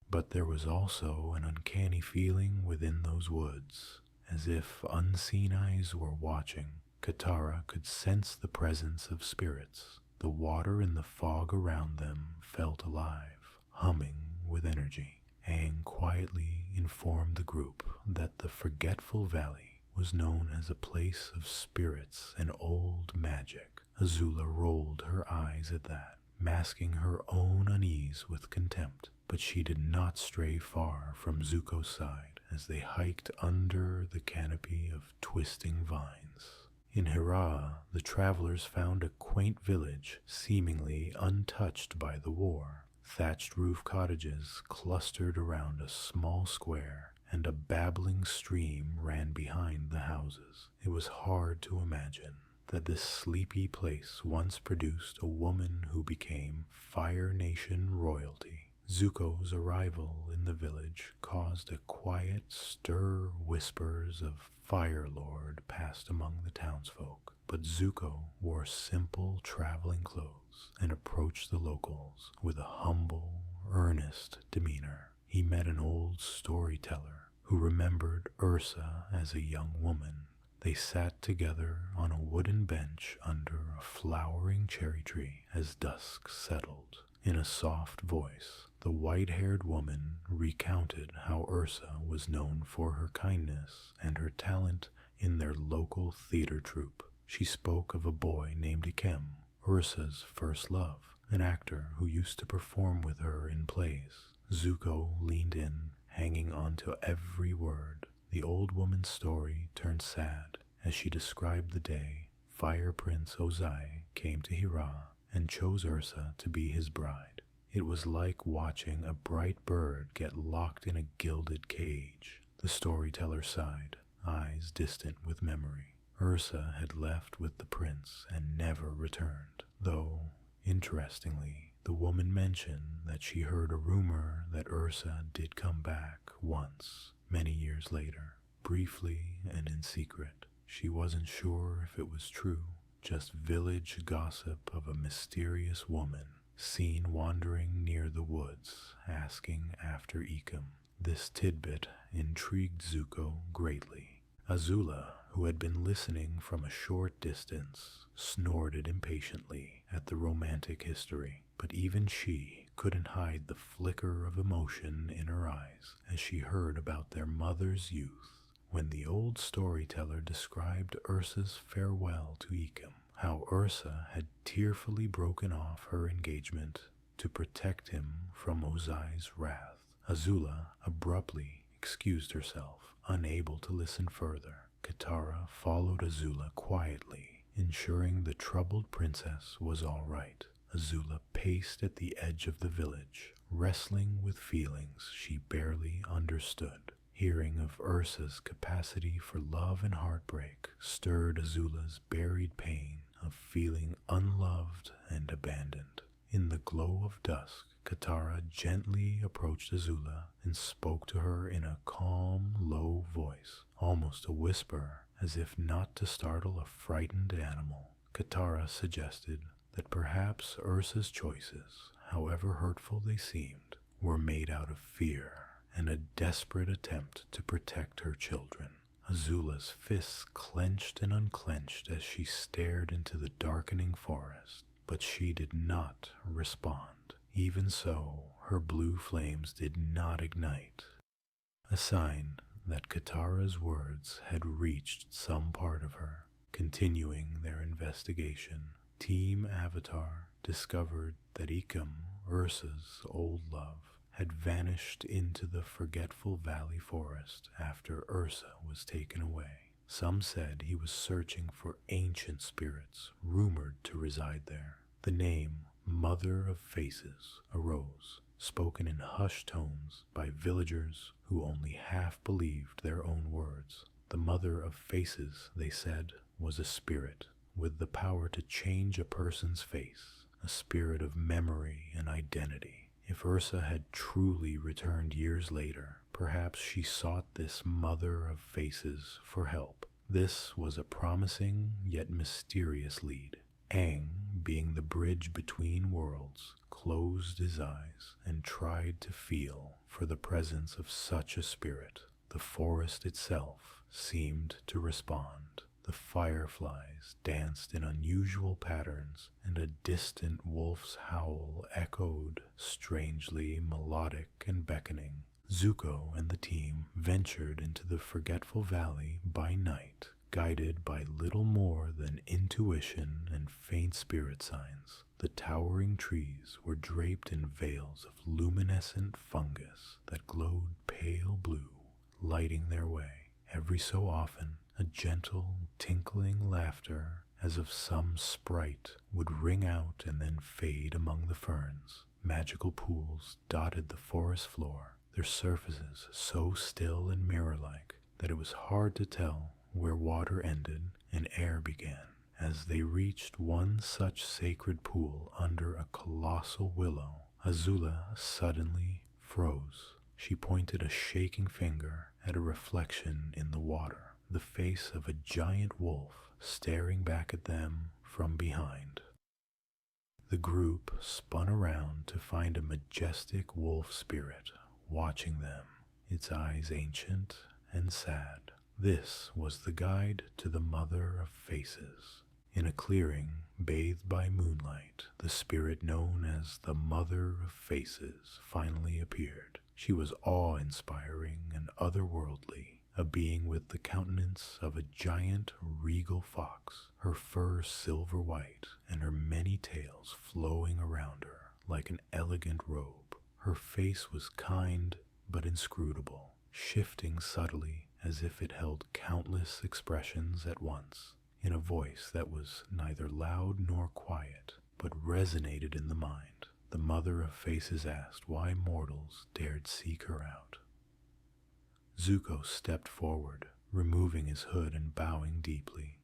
But there was also an uncanny feeling within those woods, as if unseen eyes were watching. Katara could sense the presence of spirits. The water and the fog around them felt alive, humming with energy. Aang quietly informed the group that the Forgetful Valley was known as a place of spirits and old magic. Azula rolled her eyes at that, masking her own unease with contempt, but she did not stray far from Zuko's side as they hiked under the canopy of twisting vines. In Hiraha, the travelers found a quaint village seemingly untouched by the war. Thatched roof cottages clustered around a small square, and a babbling stream ran behind the houses. It was hard to imagine that this sleepy place once produced a woman who became Fire Nation royalty. Zuko's arrival in the village caused a quiet stir. Whispers of Fire Lord passed among the townsfolk, but Zuko wore simple traveling clothes and approached the locals with a humble, earnest demeanor. He met an old storyteller who remembered Ursa as a young woman. They sat together on a wooden bench under a flowering cherry tree as dusk settled. In a soft voice, the white-haired woman recounted how Ursa was known for her kindness and her talent in their local theater troupe. She spoke of a boy named Ikem, Ursa's first love, an actor who used to perform with her in plays. Zuko leaned in, hanging on to every word. The old woman's story turned sad as she described the day Fire Prince Ozai came to Hiraha and chose Ursa to be his bride. It was like watching a bright bird get locked in a gilded cage. The storyteller sighed, eyes distant with memory. Ursa had left with the prince and never returned, though, interestingly, the woman mentioned that she heard a rumor that Ursa did come back once, many years later, briefly and in secret. She wasn't sure if it was true, just village gossip of a mysterious woman seen wandering near the woods, asking after Ikem. This tidbit intrigued Zuko greatly. Azula, who had been listening from a short distance, snorted impatiently at the romantic history, but even she couldn't hide the flicker of emotion in her eyes as she heard about their mother's youth. When the old storyteller described Ursa's farewell to Ikem, how Ursa had tearfully broken off her engagement to protect him from Ozai's wrath. Azula abruptly excused herself, unable to listen further. Katara followed Azula quietly, ensuring the troubled princess was all right. Azula paced at the edge of the village, wrestling with feelings she barely understood. Hearing of Ursa's capacity for love and heartbreak stirred Azula's buried pain of feeling unloved and abandoned. In the glow of dusk, Katara gently approached Azula and spoke to her in a calm, low voice, almost a whisper, as if not to startle a frightened animal. Katara suggested that perhaps Ursa's choices, however hurtful they seemed, were made out of fear and a desperate attempt to protect her children. Azula's fists clenched and unclenched as she stared into the darkening forest, but she did not respond. Even so, her blue flames did not ignite, a sign that Katara's words had reached some part of her. Continuing their investigation, Team Avatar discovered that Ikam, Ursa's old love, had vanished into the forgetful valley forest after Ursa was taken away. Some said he was searching for ancient spirits rumored to reside there. The name Mother of Faces arose, spoken in hushed tones by villagers who only half believed their own words. The Mother of Faces, they said, was a spirit with the power to change a person's face, a spirit of memory and identity. If Ursa had truly returned years later, perhaps she sought this Mother of Faces for help. This was a promising yet mysterious lead. Aang, being the bridge between worlds, closed his eyes and tried to feel for the presence of such a spirit. The forest itself seemed to respond. The fireflies danced in unusual patterns, and a distant wolf's howl echoed, strangely melodic and beckoning. Zuko and the team ventured into the forgetful valley by night, guided by little more than intuition and faint spirit signs. The towering trees were draped in veils of luminescent fungus that glowed pale blue, lighting their way. Every so often, a gentle, tinkling laughter, as of some sprite, would ring out and then fade among the ferns. Magical pools dotted the forest floor, their surfaces so still and mirror-like that it was hard to tell where water ended and air began. As they reached one such sacred pool under a colossal willow, Azula suddenly froze. She pointed a shaking finger at a reflection in the water, the face of a giant wolf staring back at them from behind. The group spun around to find a majestic wolf spirit watching them, its eyes ancient and sad. This was the guide to the Mother of Faces. In a clearing bathed by moonlight, the spirit known as the Mother of Faces finally appeared. She was awe-inspiring and otherworldly, a being with the countenance of a giant regal fox, her fur silver white and her many tails flowing around her like an elegant robe. Her face was kind but inscrutable, shifting subtly as if it held countless expressions at once. In a voice that was neither loud nor quiet, but resonated in the mind, the Mother of Faces asked why mortals dared seek her out. Zuko stepped forward, removing his hood and bowing deeply.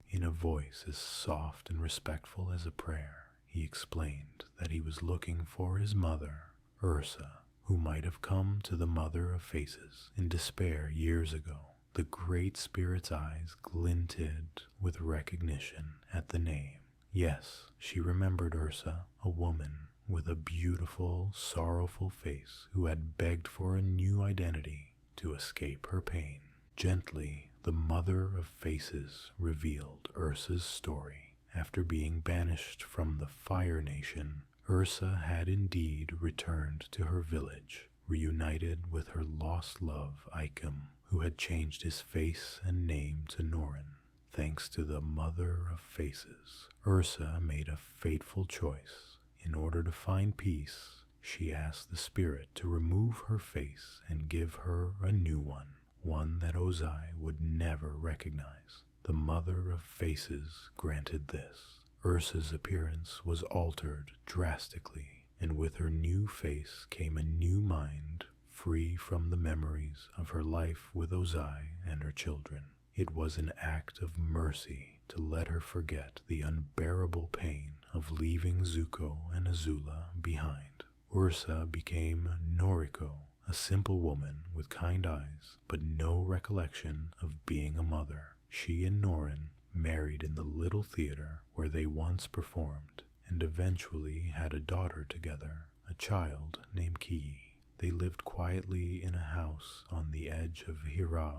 In a voice as soft and respectful as a prayer, he explained that he was looking for his mother, Ursa, who might have come to the Mother of Faces in despair years ago. The great spirit's eyes glinted with recognition at the name. Yes, she remembered Ursa, a woman with a beautiful, sorrowful face who had begged for a new identity to escape her pain. Gently, the Mother of Faces revealed Ursa's story. After being banished from the Fire Nation, Ursa had indeed returned to her village, reunited with her lost love, Ikam, who had changed his face and name to Norin. thanks to the Mother of Faces, Ursa made a fateful choice. In order to find peace, she asked the spirit to remove her face and give her a new one that Ozai would never recognize. The Mother of Faces granted this. Ursa's appearance was altered drastically, and with her new face came a new mind, free from the memories of her life with Ozai and her children. It was an act of mercy to let her forget the unbearable pain of leaving Zuko and Azula behind. Ursa became Noriko, a simple woman with kind eyes, but no recollection of being a mother. She and Norin married in the little theater where they once performed, and eventually had a daughter together, a child named Ki. They lived quietly in a house on the edge of Hira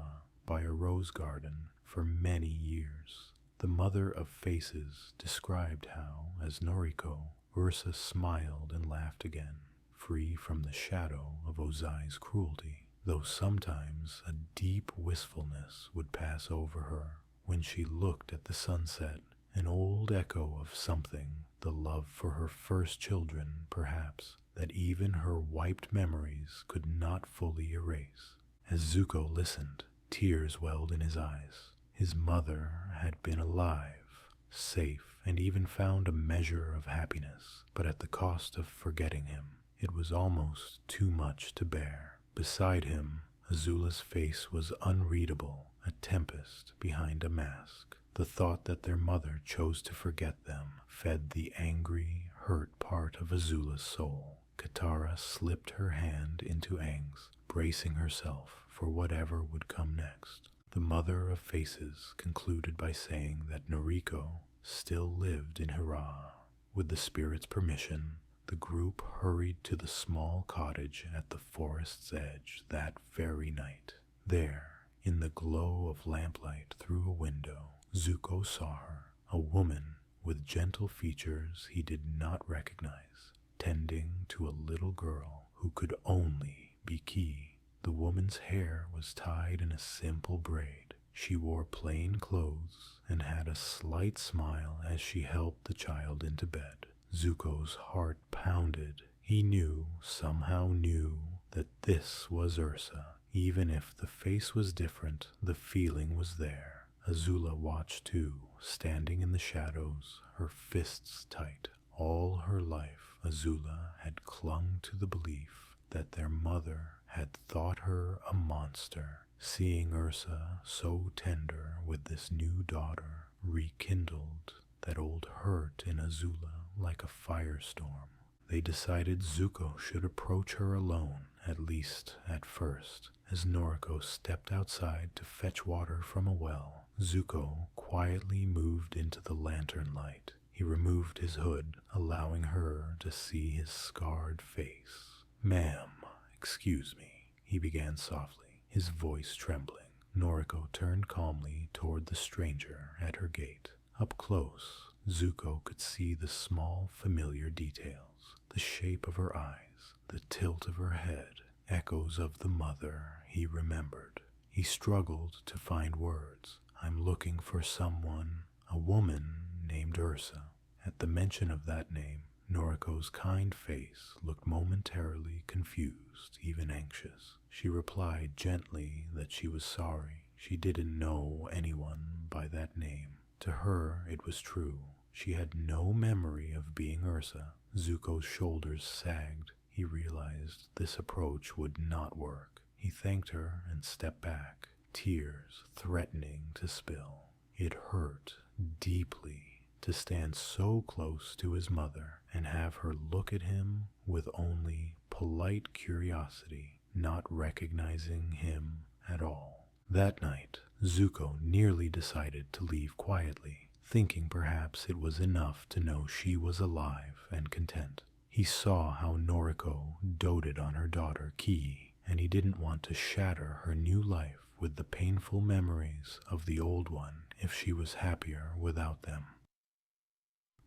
by a rose garden for many years. The Mother of Faces described how, as Noriko, Ursa smiled and laughed again, free from the shadow of Ozai's cruelty, though sometimes a deep wistfulness would pass over her when she looked at the sunset, an old echo of something, the love for her first children, perhaps, that even her wiped memories could not fully erase. As Zuko listened, tears welled in his eyes. His mother had been alive, safe, and even found a measure of happiness, but at the cost of forgetting him. It was almost too much to bear. Beside him, Azula's face was unreadable, a tempest behind a mask. The thought that their mother chose to forget them fed the angry, hurt part of Azula's soul. Katara slipped her hand into Aang's, bracing herself for whatever would come next. The Mother of Faces concluded by saying that Noriko still lived in Hira. With the spirit's permission, the group hurried to the small cottage at the forest's edge that very night. There, in the glow of lamplight through a window, Zuko saw her, a woman with gentle features he did not recognize, tending to a little girl who could only be Ki. The woman's hair was tied in a simple braid. She wore plain clothes and had a slight smile as she helped the child into bed. Zuko's heart pounded. He knew, somehow knew, that this was Ursa. Even if the face was different, the feeling was there. Azula watched too, standing in the shadows, her fists tight. All her life, Azula had clung to the belief that their mother had thought her a monster. Seeing Ursa so tender with this new daughter rekindled that old hurt in Azula like a firestorm. They decided Zuko should approach her alone, at least at first. As Noriko stepped outside to fetch water from a well, Zuko quietly moved into the lantern light. He removed his hood, allowing her to see his scarred face. "Ma'am, excuse me," he began softly, his voice trembling. Noriko turned calmly toward the stranger at her gate. Up close, Zuko could see the small, familiar details, the shape of her eyes, the tilt of her head, echoes of the mother he remembered. He struggled to find words. "I'm looking for someone, a woman named Ursa." At the mention of that name, Noriko's kind face looked momentarily confused, even anxious. She replied gently that she was sorry. She didn't know anyone by that name. To her, it was true. She had no memory of being Ursa. Zuko's shoulders sagged. He realized this approach would not work. He thanked her and stepped back, tears threatening to spill. It hurt deeply to stand so close to his mother and have her look at him with only polite curiosity, not recognizing him at all. That night, Zuko nearly decided to leave quietly, thinking perhaps it was enough to know she was alive and content. He saw how Noriko doted on her daughter Ki, and he didn't want to shatter her new life with the painful memories of the old one if she was happier without them.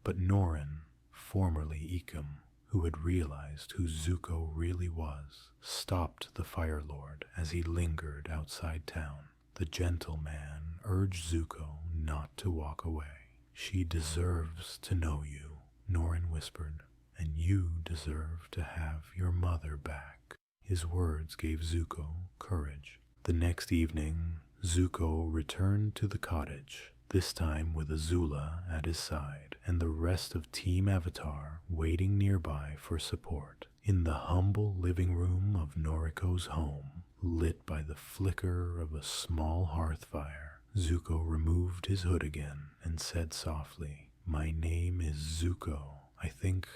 But Norin, formerly Ikum, who had realized who Zuko really was, stopped the Fire Lord as he lingered outside town. the gentleman urged Zuko not to walk away. "She deserves to know you," Norin whispered, "and you deserve to have your mother back." His words gave Zuko courage. The next evening, Zuko returned to the cottage, this time with Azula at his side and the rest of Team Avatar waiting nearby for support. In the humble living room of Noriko's home, lit by the flicker of a small hearth fire, Zuko removed his hood again and said softly, "My name is Zuko. I think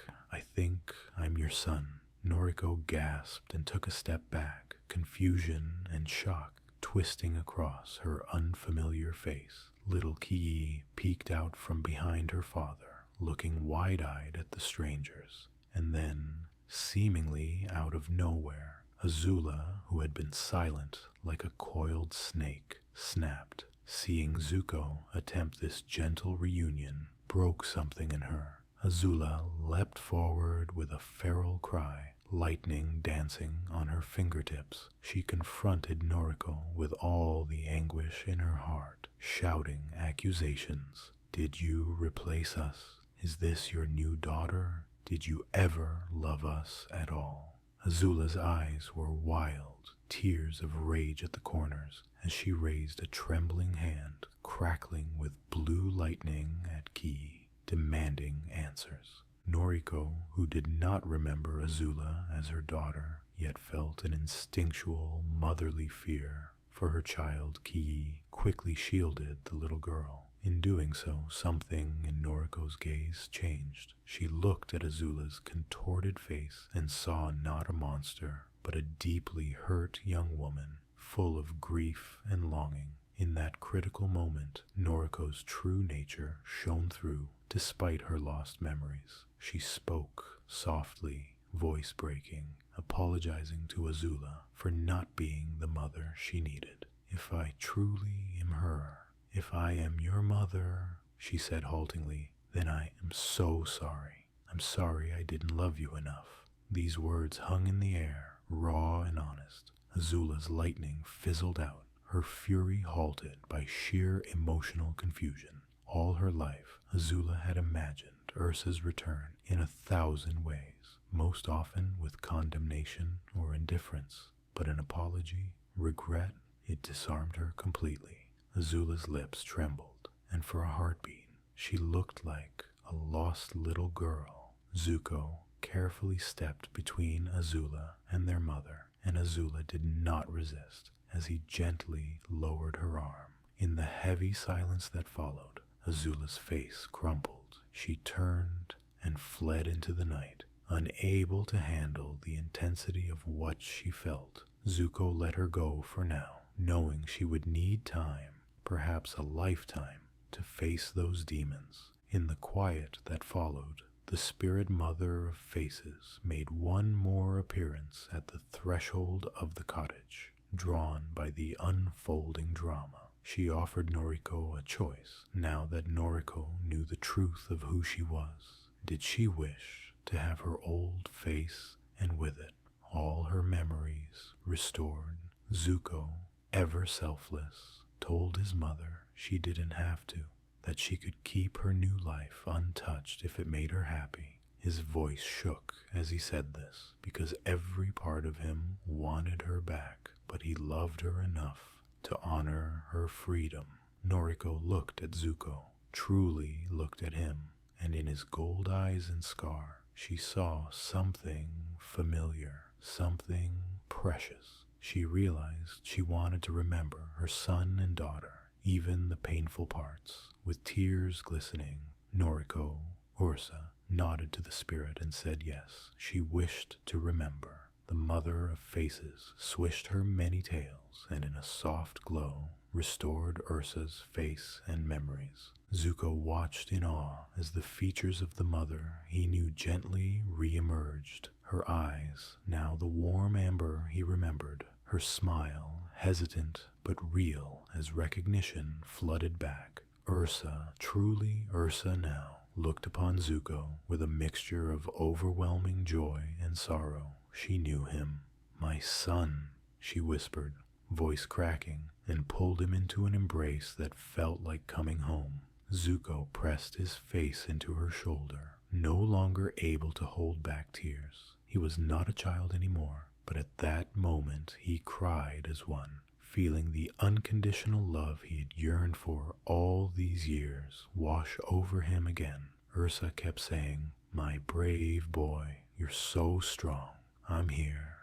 I'm your son." Noriko gasped and took a step back, confusion and shock twisting across her unfamiliar face. Little Ki peeked out from behind her father, looking wide-eyed at the strangers. And then, seemingly out of nowhere, Azula, who had been silent like a coiled snake, snapped. Seeing Zuko attempt this gentle reunion broke something in her. Azula leapt forward with a feral cry, lightning dancing on her fingertips. She confronted Noriko with all the anguish in her heart, shouting accusations. "Did you replace us? Is this your new daughter? Did you ever love us at all?" Azula's eyes were wild, tears of rage at the corners, as she raised a trembling hand, crackling with blue lightning at Ki, demanding answers. Noriko, who did not remember Azula as her daughter, yet felt an instinctual motherly fear for her child Ki, quickly shielded the little girl. In doing so, something in Noriko's gaze changed. She looked at Azula's contorted face and saw not a monster, but a deeply hurt young woman, full of grief and longing. In that critical moment, Noriko's true nature shone through, despite her lost memories. She spoke softly, voice breaking, apologizing to Azula for not being the mother she needed. "If I truly am her, if I am your mother," she said haltingly, "then I am so sorry. I'm sorry I didn't love you enough." These words hung in the air, raw and honest. Azula's lightning fizzled out, her fury halted by sheer emotional confusion. All her life, Azula had imagined Ursa's return in 1,000 ways, most often with condemnation or indifference, but an apology, regret, it disarmed her completely. Azula's lips trembled, and for a heartbeat, she looked like a lost little girl. Zuko carefully stepped between Azula and their mother, and Azula did not resist as he gently lowered her arm. In the heavy silence that followed, Azula's face crumpled. She turned and fled into the night, unable to handle the intensity of what she felt. Zuko let her go for now, knowing she would need time, perhaps a lifetime, to face those demons. In the quiet that followed, the spirit mother of faces made one more appearance at the threshold of the cottage, drawn by the unfolding drama. She offered Noriko a choice, now that Noriko knew the truth of who she was. Did she wish to have her old face, and with it all her memories, restored? Zuko, ever selfless, told his mother she didn't have to, that she could keep her new life untouched if it made her happy. His voice shook as he said this, because every part of him wanted her back, but he loved her enough to honor her freedom. Noriko looked at Zuko, truly looked at him, and in his gold eyes and scar, she saw something familiar, something precious. She realized she wanted to remember her son and daughter, even the painful parts. With tears glistening, Noriko, Ursa, nodded to the spirit and said yes, she wished to remember. The mother of faces swished her many tails, and in a soft glow, restored Ursa's face and memories. Zuko watched in awe as the features of the mother he knew gently re-emerged. Her eyes, now the warm amber he remembered, her smile, hesitant but real as recognition flooded back. Ursa, truly Ursa now, looked upon Zuko with a mixture of overwhelming joy and sorrow. She knew him. "My son," she whispered, voice cracking, and pulled him into an embrace that felt like coming home. Zuko pressed his face into her shoulder, no longer able to hold back tears. He was not a child anymore, but at that moment he cried as one, feeling the unconditional love he had yearned for all these years wash over him again. Ursa kept saying, "My brave boy, you're so strong. I'm here,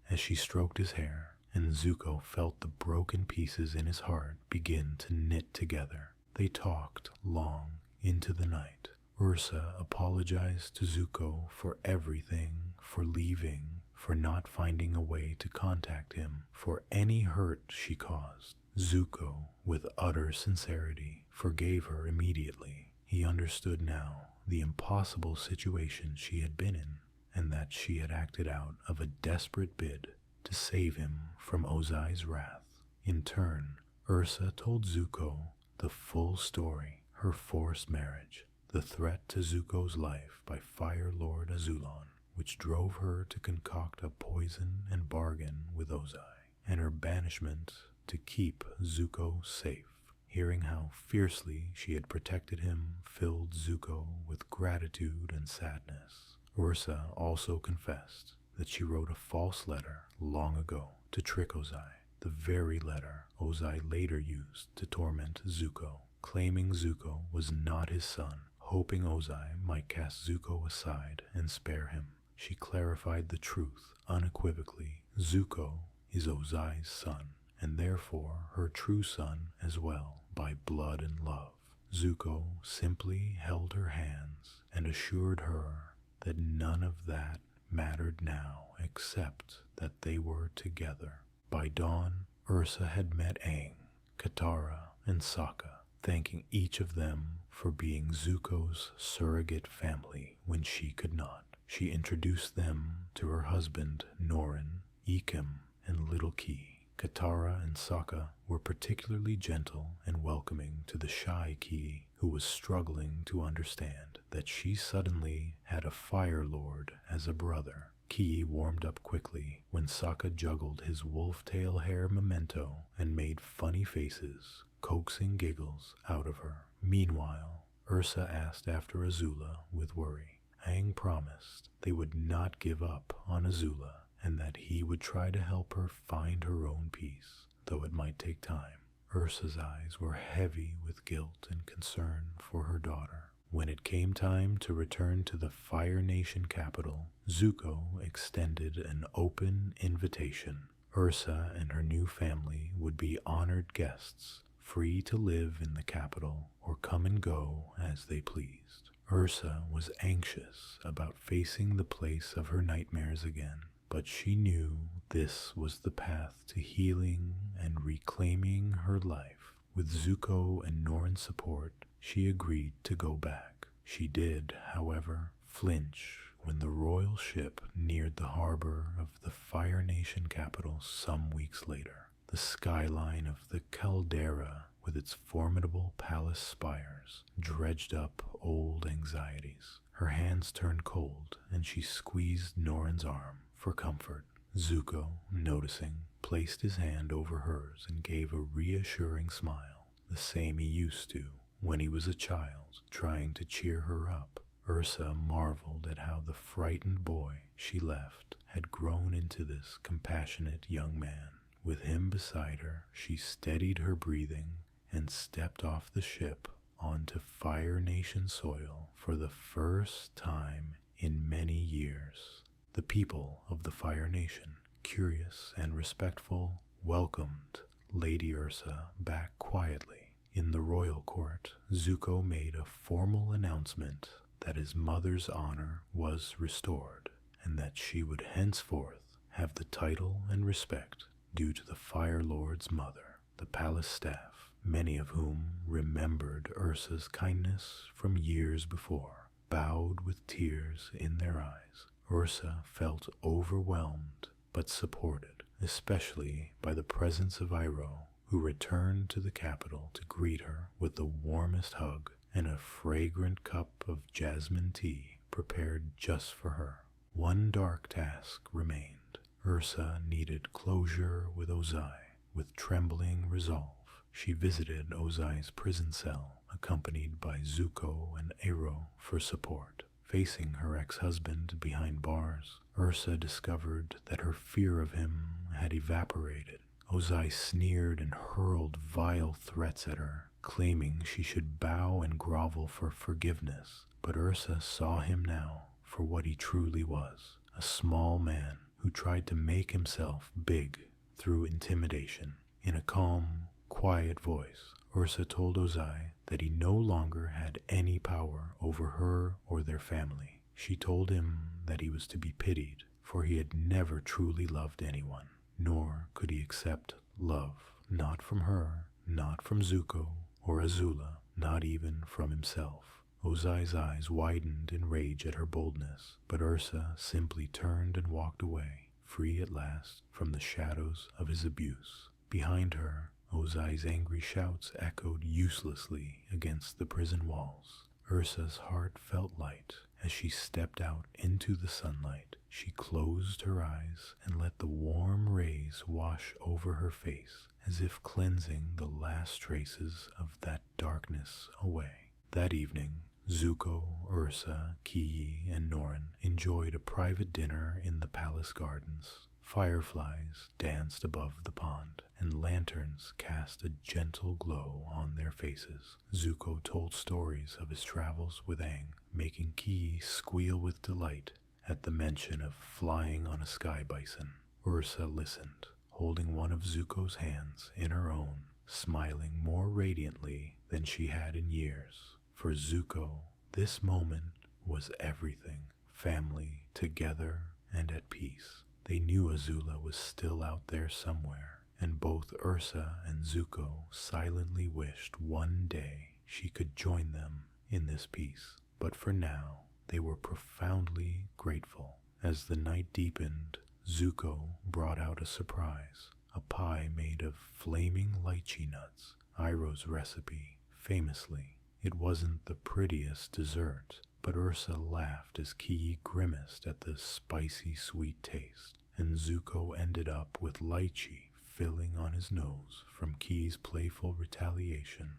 as she stroked his hair, and Zuko felt the broken pieces in his heart begin to knit together. They talked long into the night. Ursa apologized to Zuko for everything, for leaving, for not finding a way to contact him, for any hurt she caused. Zuko, with utter sincerity, forgave her immediately. He understood now the impossible situation she had been in, and that she had acted out of a desperate bid to save him from Ozai's wrath. In turn, Ursa told Zuko the full story, her forced marriage, the threat to Zuko's life by Fire Lord Ozai, which drove her to concoct a poison and bargain with Ozai, and her banishment to keep Zuko safe. Hearing how fiercely she had protected him filled Zuko with gratitude and sadness. Ursa also confessed that she wrote a false letter long ago to trick Ozai, the very letter Ozai later used to torment Zuko, claiming Zuko was not his son, hoping Ozai might cast Zuko aside and spare him. She clarified the truth unequivocally. Zuko is Ozai's son, and therefore her true son as well, by blood and love. Zuko simply held her hands and assured her that none of that mattered now except that they were together. By dawn, Ursa had met Aang, Katara, and Sokka, thanking each of them for being Zuko's surrogate family when she could not. She introduced them to her husband, Norin, Ikem, and Little Ki. Katara and Sokka were particularly gentle and welcoming to the shy Ki, who was struggling to understand that she suddenly had a Fire Lord as a brother. Ki warmed up quickly when Sokka juggled his wolf-tail hair memento and made funny faces, coaxing giggles out of her. Meanwhile, Ursa asked after Azula with worry. Aang promised they would not give up on Azula, and that he would try to help her find her own peace, though it might take time. Ursa's eyes were heavy with guilt and concern for her daughter. When it came time to return to the Fire Nation capital, Zuko extended an open invitation. Ursa and her new family would be honored guests, free to live in the capital or come and go as they pleased. Ursa was anxious about facing the place of her nightmares again, but she knew this was the path to healing and reclaiming her life. With Zuko and Norin's support, she agreed to go back. She did, however, flinch when the royal ship neared the harbor of the Fire Nation capital some weeks later. The skyline of the caldera, with its formidable palace spires, dredged up old anxieties. Her hands turned cold, and she squeezed Norin's arm for comfort. Zuko, noticing, placed his hand over hers and gave a reassuring smile, the same he used to when he was a child, trying to cheer her up. Ursa marveled at how the frightened boy she left had grown into this compassionate young man. With him beside her, she steadied her breathing and stepped off the ship onto Fire Nation soil for the first time in many years. The people of the Fire Nation, curious and respectful, welcomed Lady Ursa back quietly. In the royal court, Zuko made a formal announcement that his mother's honor was restored, and that she would henceforth have the title and respect due to the Fire Lord's mother. The palace staff, many of whom remembered Ursa's kindness from years before, bowed with tears in their eyes. Ursa felt overwhelmed but supported, especially by the presence of Iroh, who returned to the capital to greet her with the warmest hug and a fragrant cup of jasmine tea prepared just for her. One dark task remained. Ursa needed closure with Ozai. With trembling resolve, she visited Ozai's prison cell, accompanied by Zuko and Ero for support. Facing her ex-husband behind bars, Ursa discovered that her fear of him had evaporated. Ozai sneered and hurled vile threats at her, claiming she should bow and grovel for forgiveness. But Ursa saw him now for what he truly was, a small man who tried to make himself big through intimidation. In a calm, quiet voice, Ursa told Ozai that he no longer had any power over her or their family. She told him that he was to be pitied, for he had never truly loved anyone, nor could he accept love, not from her, not from Zuko or Azula, not even from himself. Ozai's eyes widened in rage at her boldness, but Ursa simply turned and walked away, free at last from the shadows of his abuse. Behind her, Ozai's angry shouts echoed uselessly against the prison walls. Ursa's heart felt light as she stepped out into the sunlight. She closed her eyes and let the warm rays wash over her face, as if cleansing the last traces of that darkness away. That evening, Zuko, Ursa, Kiyi, and Norin enjoyed a private dinner in the palace gardens. Fireflies danced above the pond, and lanterns cast a gentle glow on their faces. Zuko told stories of his travels with Aang, making Kiyi squeal with delight at the mention of flying on a sky bison. Ursa listened, holding one of Zuko's hands in her own, smiling more radiantly than she had in years. For Zuko, this moment was everything, family, together, and at peace. They knew Azula was still out there somewhere, and both Ursa and Zuko silently wished one day she could join them in this peace. But for now, they were profoundly grateful. As the night deepened, Zuko brought out a surprise, a pie made of flaming lychee nuts, Iroh's recipe. Famously, it wasn't the prettiest dessert, but Ursa laughed as Kiyi grimaced at the spicy sweet taste, and Zuko ended up with lychee filling on his nose from Kiyi's playful retaliation.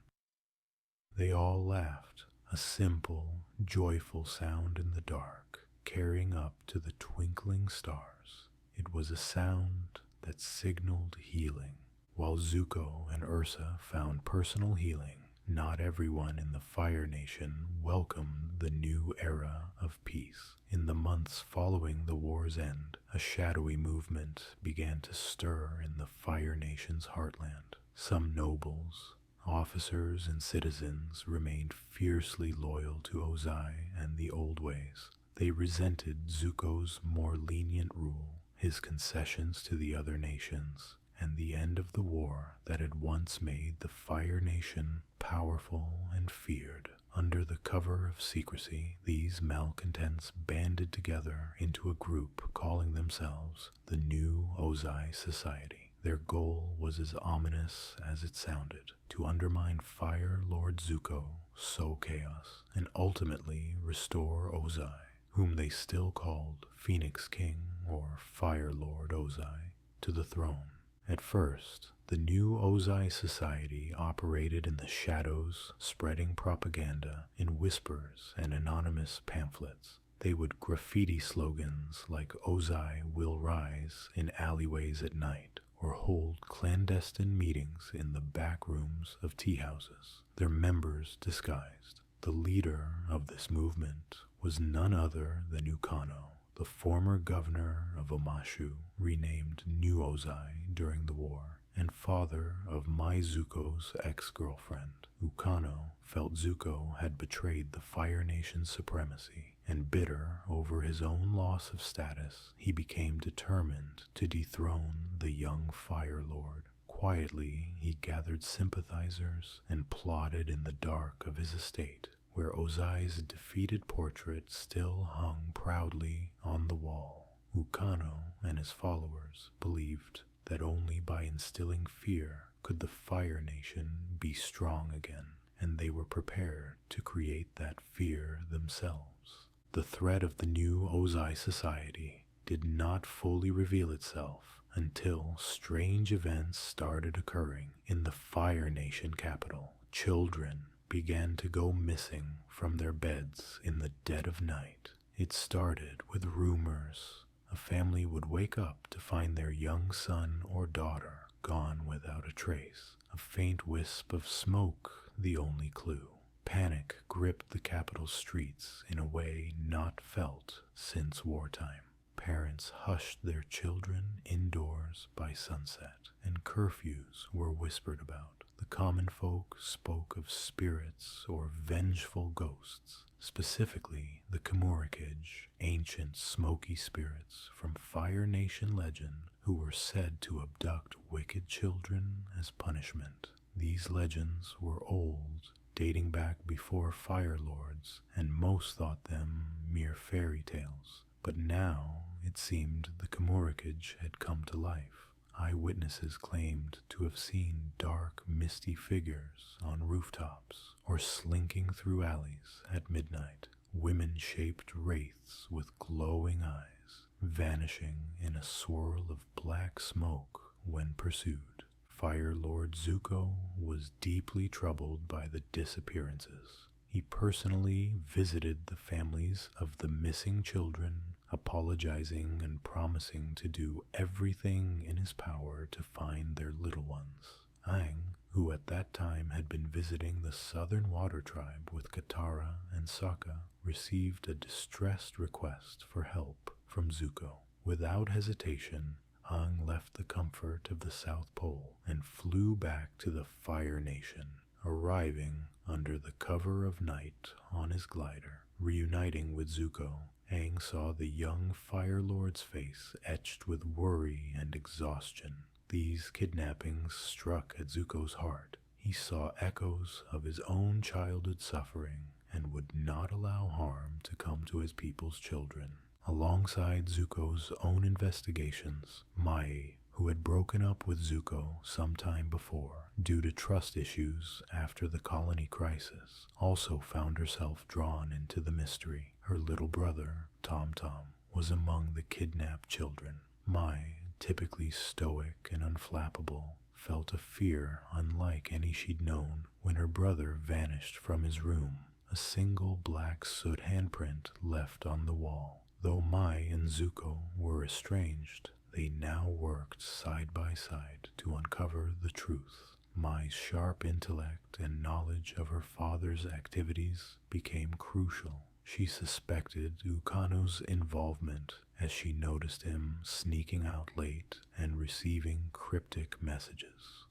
They all laughed, a simple, joyful sound in the dark, carrying up to the twinkling stars. It was a sound that signaled healing. While Zuko and Ursa found personal healing, not everyone in the Fire Nation welcomed the new era of peace. In the months following the war's end, a shadowy movement began to stir in the Fire Nation's heartland. Some nobles, officers, and citizens remained fiercely loyal to Ozai and the old ways. They resented Zuko's more lenient rule, his concessions to the other nations, and the end of the war that had once made the Fire Nation powerful and feared. Under the cover of secrecy, these malcontents banded together into a group calling themselves the New Ozai Society. Their goal was as ominous as it sounded: to undermine Fire Lord Zuko, sow chaos, and ultimately restore Ozai, whom they still called Phoenix King or Fire Lord Ozai, to the throne. At first, the New Ozai Society operated in the shadows, spreading propaganda in whispers and anonymous pamphlets. They would graffiti slogans like "Ozai will rise" in alleyways at night, or hold clandestine meetings in the back rooms of tea houses, their members disguised. The leader of this movement was none other than Ukano, the former governor of Omashu, renamed New Ozai during the war, and father of Mai Zuko's ex-girlfriend. Ukano felt Zuko had betrayed the Fire Nation's supremacy, and bitter over his own loss of status, he became determined to dethrone the young Fire Lord. Quietly, he gathered sympathizers and plotted in the dark of his estate, where Ozai's defeated portrait still hung proudly on the wall. Ukano and his followers believed that only by instilling fear could the Fire Nation be strong again, and they were prepared to create that fear themselves. The threat of the New Ozai Society did not fully reveal itself until strange events started occurring in the Fire Nation capital. Children began to go missing from their beds in the dead of night. It started with rumors. A family would wake up to find their young son or daughter gone without a trace. A faint wisp of smoke, the only clue. Panic gripped the capital streets in a way not felt since wartime. Parents hushed their children indoors by sunset, and curfews were whispered about. The common folk spoke of spirits or vengeful ghosts, specifically the Kamurikij, ancient smoky spirits from Fire Nation legend who were said to abduct wicked children as punishment. These legends were old, dating back before Fire Lords, and most thought them mere fairy tales. But now it seemed the Kamurikij had come to life. Eyewitnesses claimed to have seen dark, misty figures on rooftops or slinking through alleys at midnight, women-shaped wraiths with glowing eyes, vanishing in a swirl of black smoke when pursued. Fire Lord Zuko was deeply troubled by the disappearances. He personally visited the families of the missing children, apologizing and promising to do everything in his power to find their little ones. Aang, who at that time had been visiting the Southern Water Tribe with Katara and Sokka, received a distressed request for help from Zuko. Without hesitation, Aang left the comfort of the South Pole and flew back to the Fire Nation, arriving under the cover of night on his glider. Reuniting with Zuko, Aang saw the young Fire Lord's face etched with worry and exhaustion. These kidnappings struck at Zuko's heart. He saw echoes of his own childhood suffering and would not allow harm to come to his people's children. Alongside Zuko's own investigations, Mai, who had broken up with Zuko some time before due to trust issues after the colony crisis, also found herself drawn into the mystery. Her little brother, Tom Tom, was among the kidnapped children. Mai, typically stoic and unflappable, felt a fear unlike any she'd known when her brother vanished from his room, a single black soot handprint left on the wall. Though Mai and Zuko were estranged, they now worked side by side to uncover the truth. Mai's sharp intellect and knowledge of her father's activities became crucial. She suspected Ukano's involvement as she noticed him sneaking out late and receiving cryptic messages.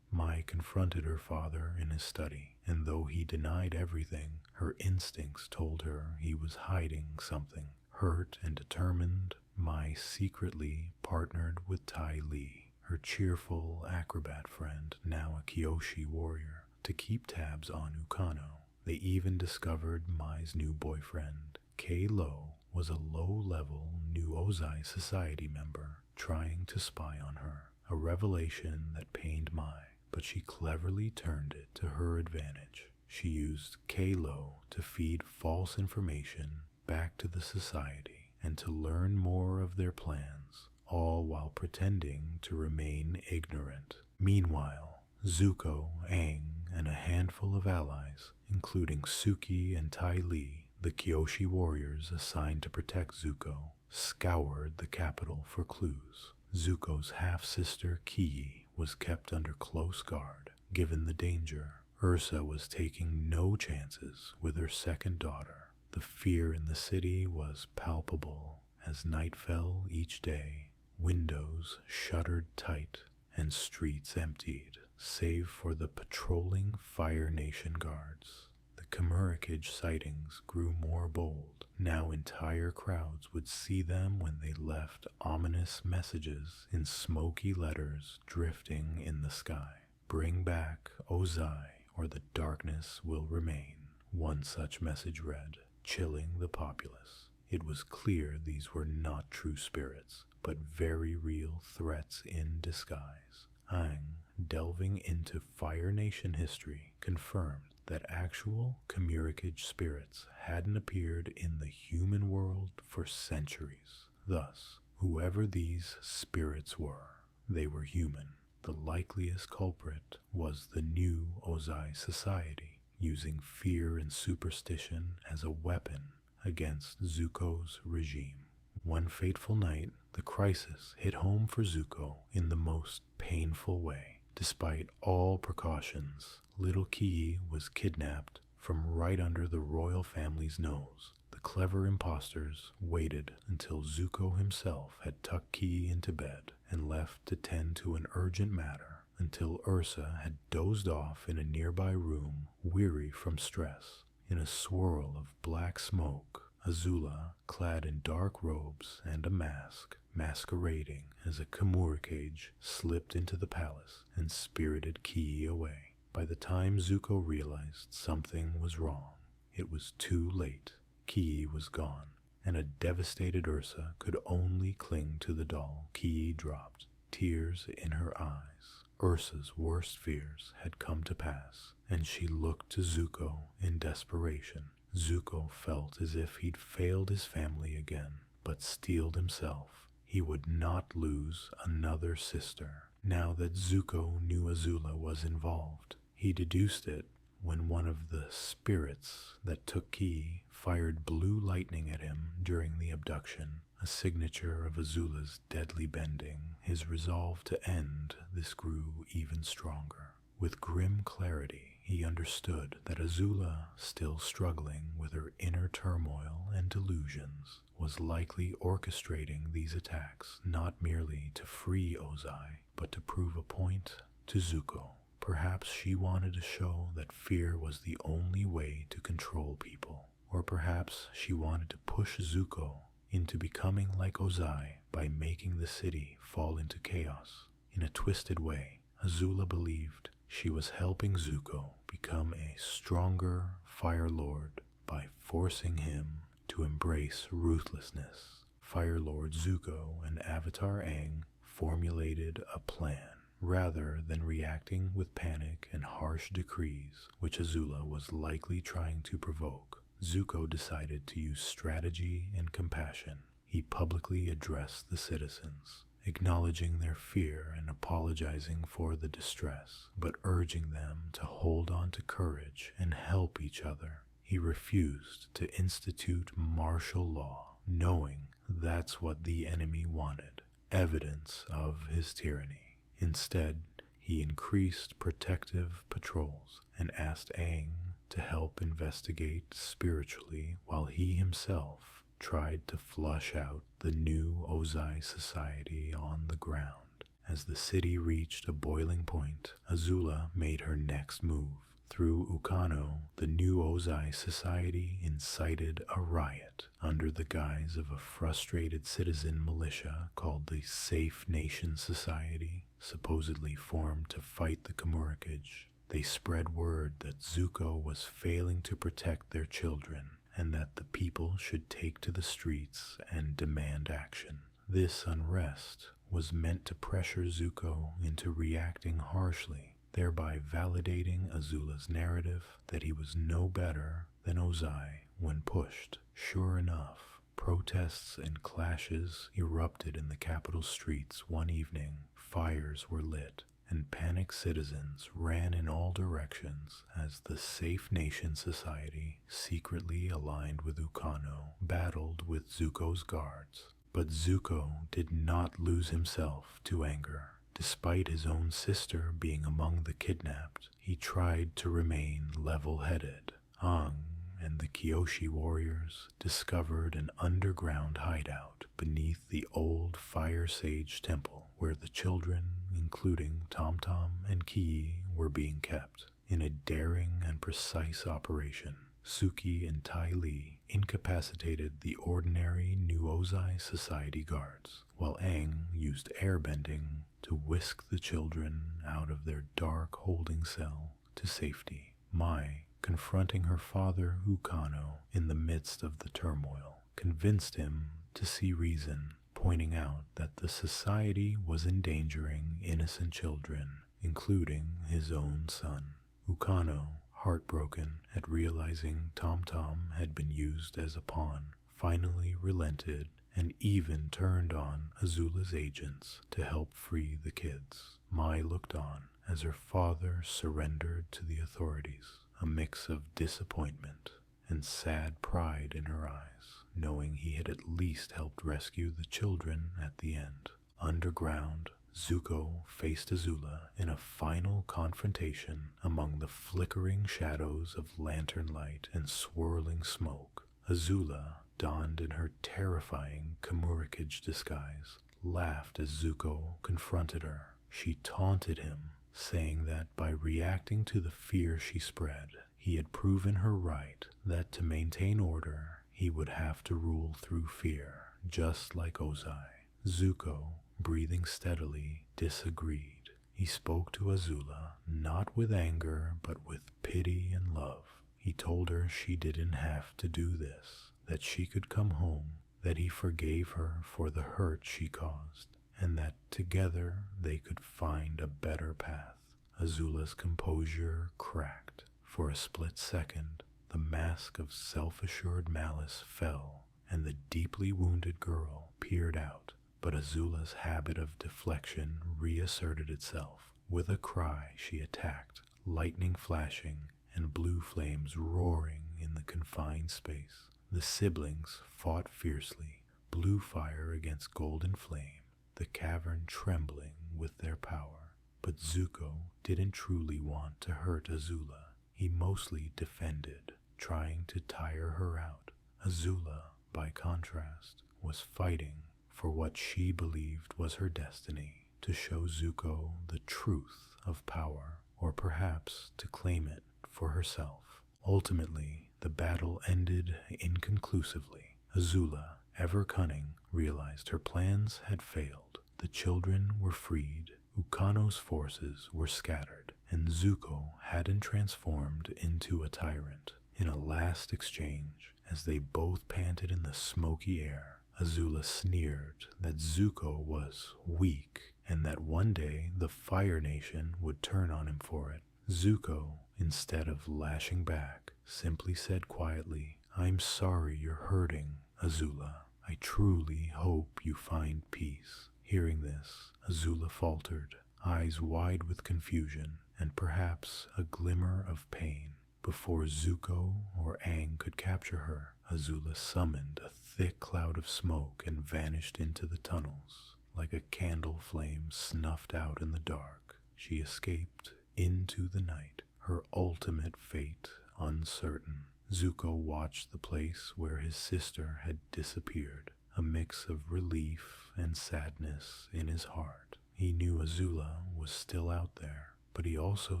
Mai confronted her father in his study, and though he denied everything, her instincts told her he was hiding something. Hurt and determined, Mai secretly partnered with Tai Li, her cheerful acrobat friend, now a Kyoshi warrior, to keep tabs on Ukano. They even discovered Mai's new boyfriend. K-Lo was a low-level New Ozai Society member trying to spy on her, a revelation that pained Mai, but she cleverly turned it to her advantage. She used K-Lo to feed false information back to the society and to learn more of their plans, all while pretending to remain ignorant. Meanwhile, Zuko, Aang, and a handful of allies, including Suki and Tai Li, the Kyoshi warriors assigned to protect Zuko, scoured the capital for clues. Zuko's half-sister Ki was kept under close guard, given the danger. Ursa was taking no chances with her second daughter. The fear in the city was palpable as night fell each day. Windows shuttered tight and streets emptied, save for the patrolling Fire Nation guards. The Kamurikij sightings grew more bold. Now entire crowds would see them when they left ominous messages in smoky letters drifting in the sky. Bring back Ozai, or the darkness will remain. One such message read, chilling the populace. It was clear these were not true spirits, but very real threats in disguise. Aang, delving into Fire Nation history, confirmed that actual Kamurikij spirits hadn't appeared in the human world for centuries. Thus, whoever these spirits were, they were human. The likeliest culprit was the new Ozai society, using fear and superstition as a weapon against Zuko's regime. One fateful night, the crisis hit home for Zuko in the most painful way. Despite all precautions, little Ki was kidnapped from right under the royal family's nose. The clever impostors waited until Zuko himself had tucked Ki into bed and left to tend to an urgent matter until Ursa had dozed off in a nearby room, weary from stress. In a swirl of black smoke, Azula, clad in dark robes and a mask, masquerading as a Kamurkage, slipped into the palace and spirited Ki away. By the time Zuko realized something was wrong, it was too late. Ki was gone, and a devastated Ursa could only cling to the doll Ki dropped, tears in her eyes. Ursa's worst fears had come to pass, and she looked to Zuko in desperation. Zuko felt as if he'd failed his family again, but steeled himself. He would not lose another sister. Now that Zuko knew Azula was involved, he deduced it when one of the spirits that took Ki fired blue lightning at him during the abduction, a signature of Azula's deadly bending. His resolve to end this grew even stronger. With grim clarity, he understood that Azula, still struggling with her inner turmoil and delusions, was likely orchestrating these attacks not merely to free Ozai, but to prove a point to Zuko. Perhaps she wanted to show that fear was the only way to control people, or perhaps she wanted to push Zuko into becoming like Ozai by making the city fall into chaos. In a twisted way, Azula believed she was helping Zuko become a stronger Fire Lord by forcing him to embrace ruthlessness. Fire Lord Zuko and Avatar Aang formulated a plan. Rather than reacting with panic and harsh decrees, which Azula was likely trying to provoke, Zuko decided to use strategy and compassion. He publicly addressed the citizens, acknowledging their fear and apologizing for the distress, but urging them to hold on to courage and help each other. He refused to institute martial law, knowing that's what the enemy wanted, evidence of his tyranny. Instead, he increased protective patrols and asked Aang to help investigate spiritually while he himself tried to flush out the new Ozai society on the ground. As the city reached a boiling point, Azula made her next move. Through Ukano, the new Ozai society incited a riot under the guise of a frustrated citizen militia called the Safe Nation Society, supposedly formed to fight the Kamurkage. They spread word that Zuko was failing to protect their children and that the people should take to the streets and demand action. This unrest was meant to pressure Zuko into reacting harshly, thereby validating Azula's narrative that he was no better than Ozai when pushed. Sure enough, protests and clashes erupted in the capital streets one evening. Fires were lit, and panicked citizens ran in all directions as the Safe Nation Society, secretly aligned with Ukano, battled with Zuko's guards. But Zuko did not lose himself to anger. Despite his own sister being among the kidnapped, he tried to remain level-headed. Aang and the Kyoshi warriors discovered an underground hideout beneath the old Fire Sage Temple, where the children, including Tom Tom and Ki, were being kept. In a daring and precise operation, Suki and Tai Li incapacitated the ordinary New Ozai Society guards, while Aang used airbending to whisk the children out of their dark holding cell to safety. Mai, confronting her father Ukano in the midst of the turmoil, convinced him to see reason, pointing out that the society was endangering innocent children, including his own son. Ukano, heartbroken at realizing Tom Tom had been used as a pawn, finally relented and even turned on Azula's agents to help free the kids. Mai looked on as her father surrendered to the authorities, a mix of disappointment and sad pride in her eyes, knowing he had at least helped rescue the children at the end. Underground, Zuko faced Azula in a final confrontation among the flickering shadows of lantern light and swirling smoke. Azula, donned in her terrifying Kamurikage disguise, laughed as Zuko confronted her. She taunted him, saying that by reacting to the fear she spread, he had proven her right, that to maintain order, he would have to rule through fear, just like Ozai. Zuko, breathing steadily, disagreed. He spoke to Azula, not with anger, but with pity and love. He told her she didn't have to do this, that she could come home, that he forgave her for the hurt she caused, and that together they could find a better path. Azula's composure cracked. For a split second, the mask of self-assured malice fell, and the deeply wounded girl peered out. But Azula's habit of deflection reasserted itself. With a cry, she attacked, lightning flashing and blue flames roaring in the confined space. The siblings fought fiercely, blue fire against golden flame, the cavern trembling with their power. But Zuko didn't truly want to hurt Azula. He mostly defended, trying to tire her out. Azula, by contrast, was fighting for what she believed was her destiny, to show Zuko the truth of power, or perhaps to claim it for herself. Ultimately, the battle ended inconclusively. Azula, ever cunning, realized her plans had failed. The children were freed, Ukano's forces were scattered, and Zuko hadn't transformed into a tyrant. In a last exchange, as they both panted in the smoky air, Azula sneered that Zuko was weak and that one day the Fire Nation would turn on him for it. Zuko, instead of lashing back, simply said quietly, "I'm sorry you're hurting, Azula. I truly hope you find peace." Hearing this, Azula faltered, eyes wide with confusion and perhaps a glimmer of pain. Before Zuko or Aang could capture her, Azula summoned a thick cloud of smoke and vanished into the tunnels. Like a candle flame snuffed out in the dark, she escaped into the night, her ultimate fate uncertain. Zuko watched the place where his sister had disappeared, a mix of relief and sadness in his heart. He knew Azula was still out there, but he also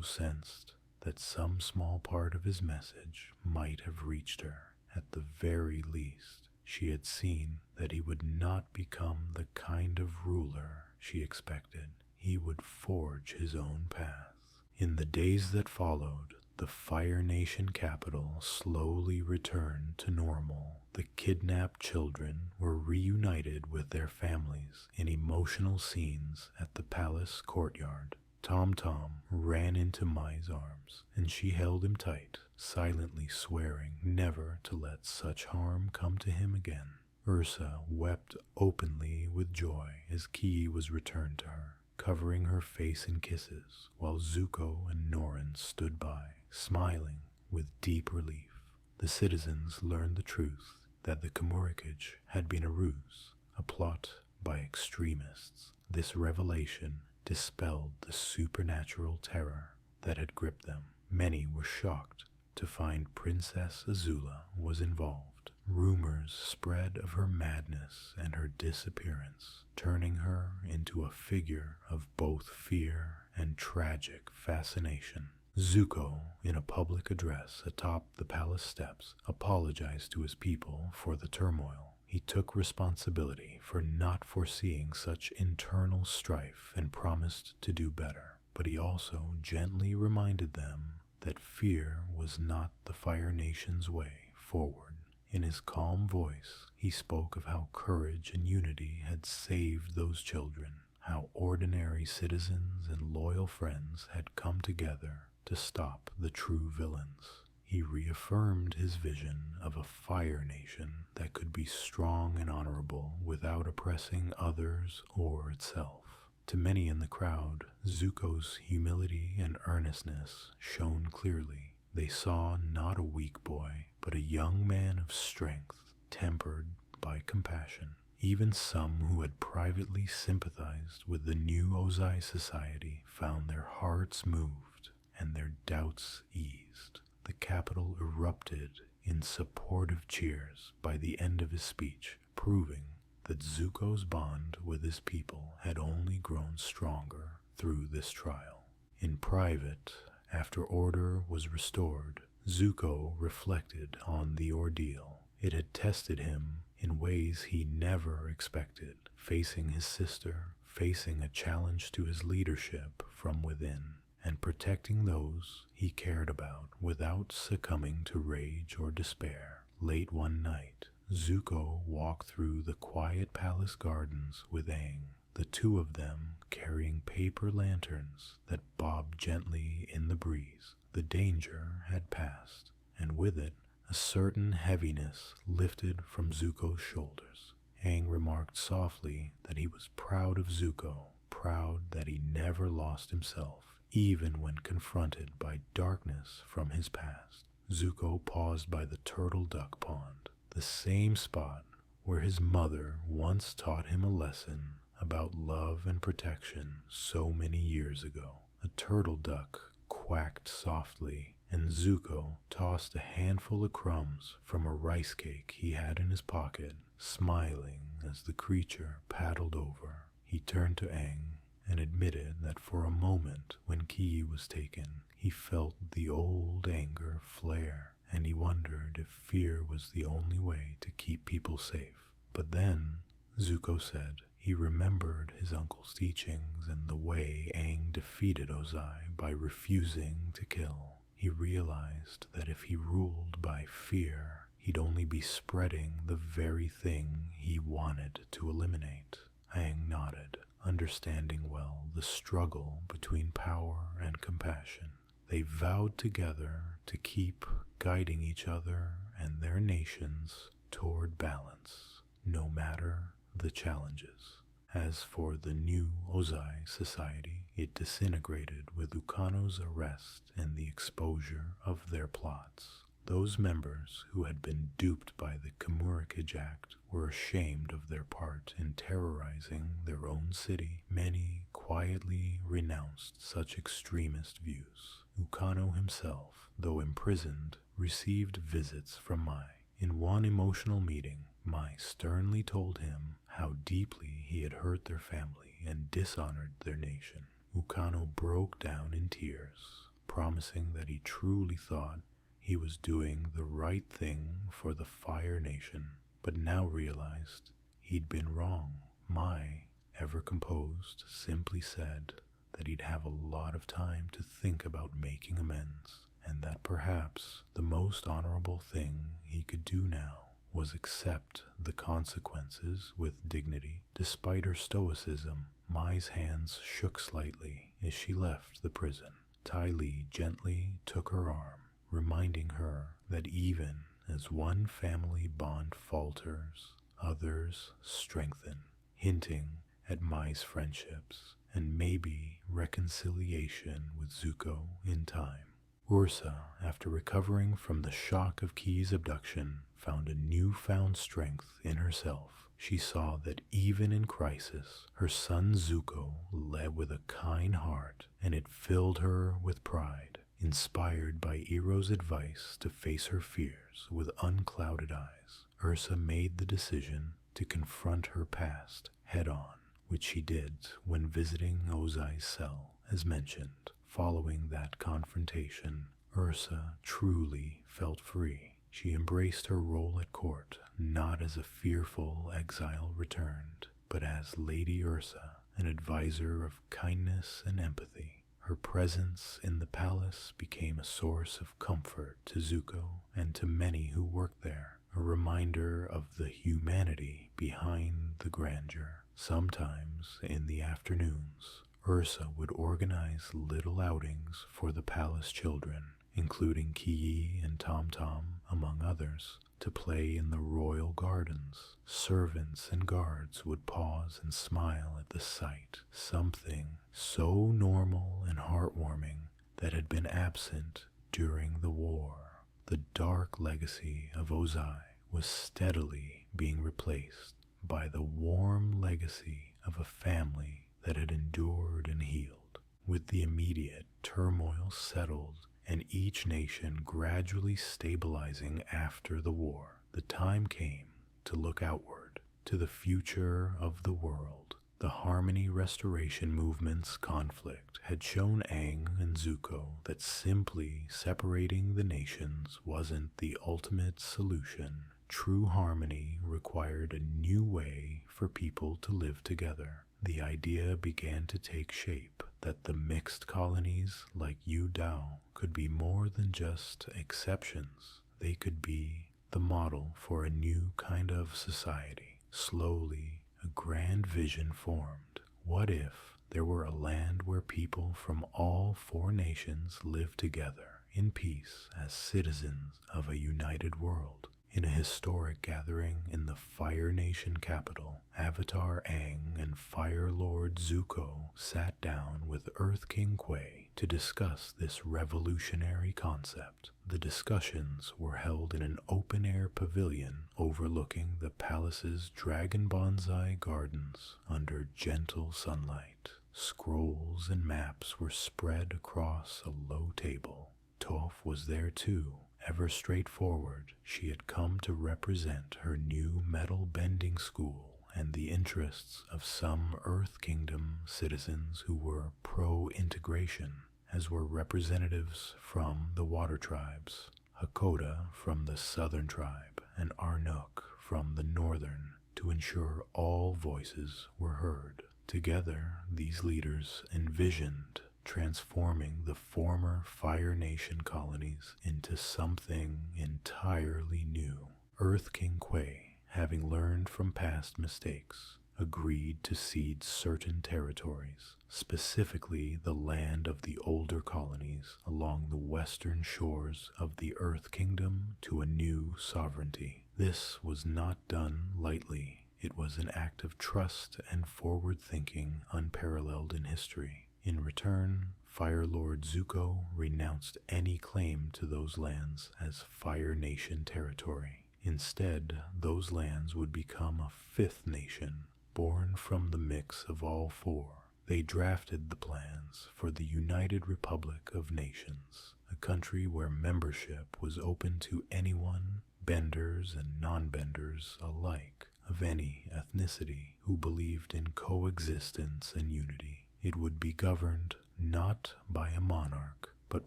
sensed that some small part of his message might have reached her. At the very least, she had seen that he would not become the kind of ruler she expected. He would forge his own path. In the days that followed, the Fire Nation capital slowly returned to normal. The kidnapped children were reunited with their families in emotional scenes at the palace courtyard. Tom Tom ran into Mai's arms, and she held him tight, silently swearing never to let such harm come to him again. Ursa wept openly with joy as Ki was returned to her, covering her face in kisses, while Zuko and Norin stood by, smiling with deep relief. The citizens learned the truth, that the Kamurikage had been a ruse, a plot by extremists. This revelation dispelled the supernatural terror that had gripped them. Many were shocked to find Princess Azula was involved. Rumors spread of her madness and her disappearance, turning her into a figure of both fear and tragic fascination. Zuko, in a public address atop the palace steps, apologized to his people for the turmoil. He took responsibility for not foreseeing such internal strife and promised to do better. But he also gently reminded them that fear was not the Fire Nation's way forward. In his calm voice, he spoke of how courage and unity had saved those children, how ordinary citizens and loyal friends had come together to stop the true villains. He he reaffirmed his vision of a fire nation that could be strong and honorable without oppressing others or itself. To many in the crowd, Zuko's humility and earnestness shone clearly. They saw not a weak boy, but a young man of strength, tempered by compassion. Even some who had privately sympathized with the new Ozai society found their hearts moved and their doubts eased. The capital erupted in supportive cheers by the end of his speech, proving that Zuko's bond with his people had only grown stronger through this trial. In private, after order was restored, Zuko reflected on the ordeal. It had tested him in ways he never expected, facing his sister, facing a challenge to his leadership from within, and protecting those he cared about without succumbing to rage or despair. Late one night, Zuko walked through the quiet palace gardens with Aang, the two of them carrying paper lanterns that bobbed gently in the breeze. The danger had passed, and with it, a certain heaviness lifted from Zuko's shoulders. Aang remarked softly that he was proud of Zuko, proud that he never lost himself, even when confronted by darkness from his past. Zuko paused by the turtle duck pond, the same spot where his mother once taught him a lesson about love and protection so many years ago. A turtle duck quacked softly, and Zuko tossed a handful of crumbs from a rice cake he had in his pocket, smiling as the creature paddled over. He turned to Aang and admitted that for a moment when Ki was taken, he felt the old anger flare, and he wondered if fear was the only way to keep people safe. But then, Zuko said, he remembered his uncle's teachings and the way Aang defeated Ozai by refusing to kill. He realized that if he ruled by fear, he'd only be spreading the very thing he wanted to eliminate. Aang nodded, understanding well the struggle between power and compassion. They vowed together to keep guiding each other and their nations toward balance, no matter the challenges. As for the new Ozai society, it disintegrated with Ukano's arrest and the exposure of their plots. Those members who had been duped by the Kamurikage Act were ashamed of their part in terrorizing their own city. Many quietly renounced such extremist views. Ukano himself, though imprisoned, received visits from Mai. In one emotional meeting, Mai sternly told him how deeply he had hurt their family and dishonored their nation. Ukano broke down in tears, promising that he truly thought he was doing the right thing for the Fire Nation, but now realized he'd been wrong. Mai, ever composed, simply said that he'd have a lot of time to think about making amends, and that perhaps the most honorable thing he could do now was accept the consequences with dignity. Despite her stoicism, Mai's hands shook slightly as she left the prison. Ty Lee gently took her arm, reminding her that even as one family bond falters, others strengthen, hinting at Mai's friendships and maybe reconciliation with Zuko in time. Ursa, after recovering from the shock of Ki's abduction, found a newfound strength in herself. She saw that even in crisis, her son Zuko led with a kind heart, and it filled her with pride. Inspired by Iroh's advice to face her fears with unclouded eyes, Ursa made the decision to confront her past head-on, which she did when visiting Ozai's cell, as mentioned. Following that confrontation, Ursa truly felt free. She embraced her role at court, not as a fearful exile returned, but as Lady Ursa, an advisor of kindness and empathy. Her presence in the palace became a source of comfort to Zuko and to many who worked there, a reminder of the humanity behind the grandeur. Sometimes, in the afternoons, Ursa would organize little outings for the palace children, including Ki and Tom Tom, among others, to play in the royal gardens. Servants and guards would pause and smile at the sight, something so normal and heartwarming that had been absent during the war. The dark legacy of Ozai was steadily being replaced by the warm legacy of a family that had endured and healed. With the immediate turmoil settled and each nation gradually stabilizing after the war, the time came to look outward, to the future of the world. The Harmony Restoration Movement's conflict had shown Aang and Zuko that simply separating the nations wasn't the ultimate solution. True harmony required a new way for people to live together. The idea began to take shape that the mixed colonies like Yu Dao could be more than just exceptions. They could be the model for a new kind of society. Slowly, a grand vision formed. What if there were a land where people from all four nations lived together in peace as citizens of a united world? In a historic gathering in the Fire Nation capital, Avatar Aang and Fire Lord Zuko sat down with Earth King Kuei to discuss this revolutionary concept. The discussions were held in an open-air pavilion overlooking the palace's dragon bonsai gardens under gentle sunlight. Scrolls and maps were spread across a low table. Toph was there too. Ever straightforward, she had come to represent her new metal bending school and the interests of some Earth Kingdom citizens who were pro-integration, as were representatives from the water tribes, Hakoda from the southern tribe, and Arnuk from the northern, to ensure all voices were heard. Together, these leaders envisioned transforming the former Fire Nation colonies into something entirely new. Earth King Kuei, having learned from past mistakes, agreed to cede certain territories, specifically the land of the older colonies along the western shores of the Earth Kingdom, to a new sovereignty. This was not done lightly. It was an act of trust and forward thinking unparalleled in history. In return, Fire Lord Zuko renounced any claim to those lands as Fire Nation territory. Instead, those lands would become a fifth nation, born from the mix of all four. They drafted the plans for the United Republic of Nations, a country where membership was open to anyone, benders and non-benders alike, of any ethnicity, who believed in coexistence and unity. It would be governed not by a monarch, but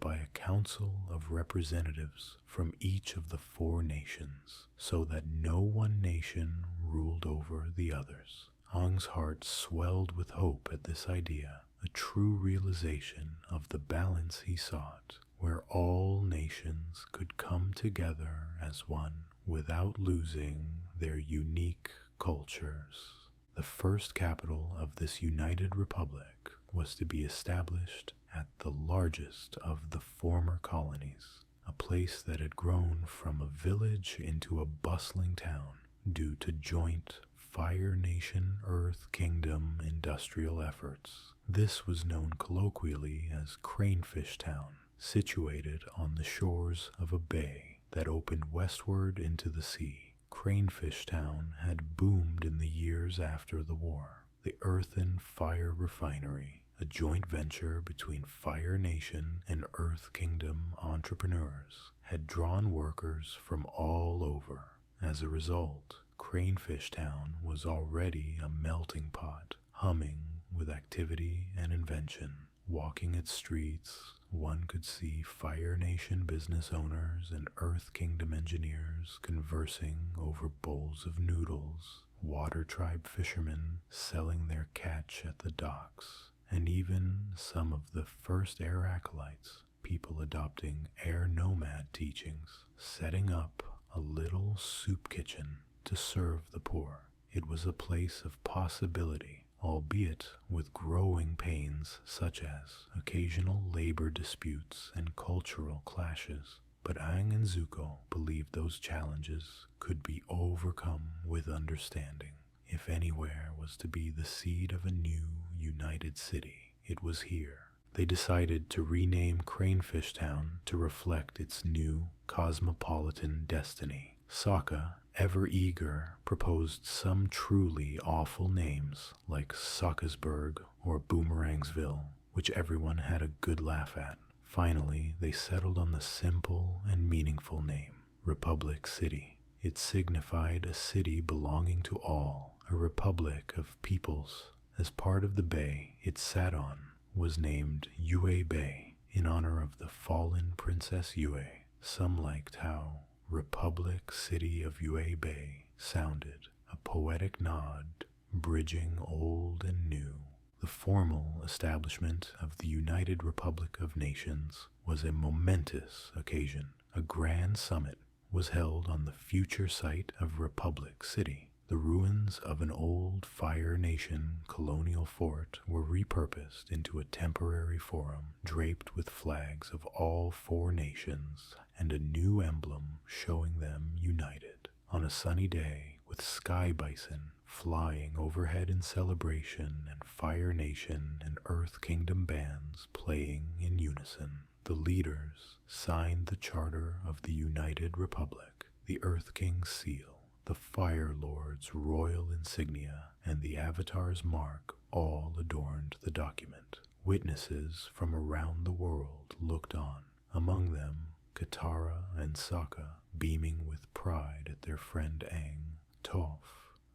by a council of representatives from each of the four nations, so that no one nation ruled over the others. Aang's heart swelled with hope at this idea, a true realization of the balance he sought, where all nations could come together as one without losing their unique cultures. The first capital of this united republic was to be established at the largest of the former colonies, a place that had grown from a village into a bustling town due to joint Fire Nation Earth Kingdom industrial efforts. This was known colloquially as Cranefish Town, situated on the shores of a bay that opened westward into the sea. Cranefish Town had boomed in the years after the war. The Earthen Fire Refinery, a joint venture between Fire Nation and Earth Kingdom entrepreneurs, had drawn workers from all over. As a result, Cranefish Town was already a melting pot, humming with activity and invention. Walking its streets, one could see Fire Nation business owners and Earth Kingdom engineers conversing over bowls of noodles, Water Tribe fishermen selling their catch at the docks, and even some of the first air acolytes, people adopting air nomad teachings, setting up a little soup kitchen to serve the poor. It was a place of possibility albeit with growing pains such as occasional labor disputes and cultural clashes. But Aang and Zuko believed those challenges could be overcome with understanding. If anywhere was to be the seed of a new, united city, it was here. They decided to rename Cranefish Town to reflect its new cosmopolitan destiny. Sokka, ever eager, proposed some truly awful names like Sockasburg or Boomerangsville, which everyone had a good laugh at. Finally, they settled on the simple and meaningful name, Republic City. It signified a city belonging to all, a republic of peoples. As part of the bay it sat on was named Yue Bay, in honor of the fallen Princess Yue. Some liked how Republic City of Yue Bay sounded, a poetic nod, bridging old and new. The formal establishment of the United Republic of Nations was a momentous occasion. A grand summit was held on the future site of Republic City. The ruins of an old Fire Nation colonial fort were repurposed into a temporary forum draped with flags of all 4 nations and a new emblem showing them united. On a sunny day, with sky bison flying overhead in celebration and Fire Nation and Earth Kingdom bands playing in unison, the leaders signed the Charter of the United Republic, the Earth King's seal, the Fire Lord's royal insignia, and the Avatar's mark all adorned the document. Witnesses from around the world looked on, among them Katara and Sokka, beaming with pride at their friend Aang. Toph,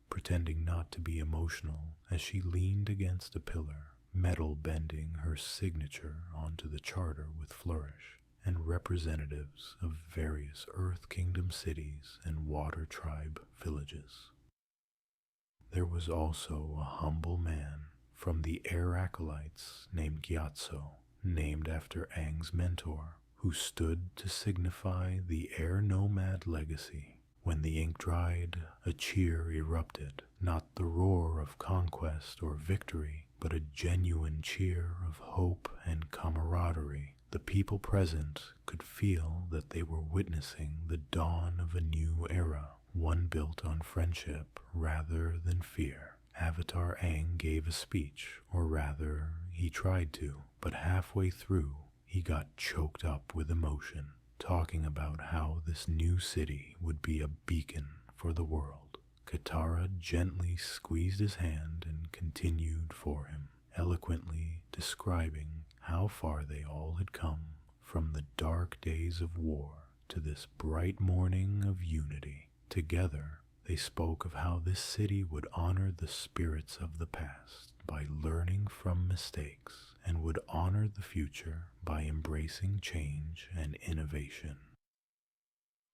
pretending not to be emotional as she leaned against a pillar, metal bending her signature onto the charter with flourish, and representatives of various Earth Kingdom cities and Water Tribe villages. There was also a humble man from the Air Acolytes named Gyatso, named after Aang's mentor, who stood to signify the Air Nomad legacy. When the ink dried, a cheer erupted, not the roar of conquest or victory, but a genuine cheer of hope and camaraderie. The people present could feel that they were witnessing the dawn of a new era, one built on friendship rather than fear. Avatar Aang gave a speech, or rather, he tried to, but halfway through, he got choked up with emotion, talking about how this new city would be a beacon for the world. Katara gently squeezed his hand and continued for him, eloquently describing how far they all had come from the dark days of war to this bright morning of unity. Together, they spoke of how this city would honor the spirits of the past by learning from mistakes and would honor the future by embracing change and innovation.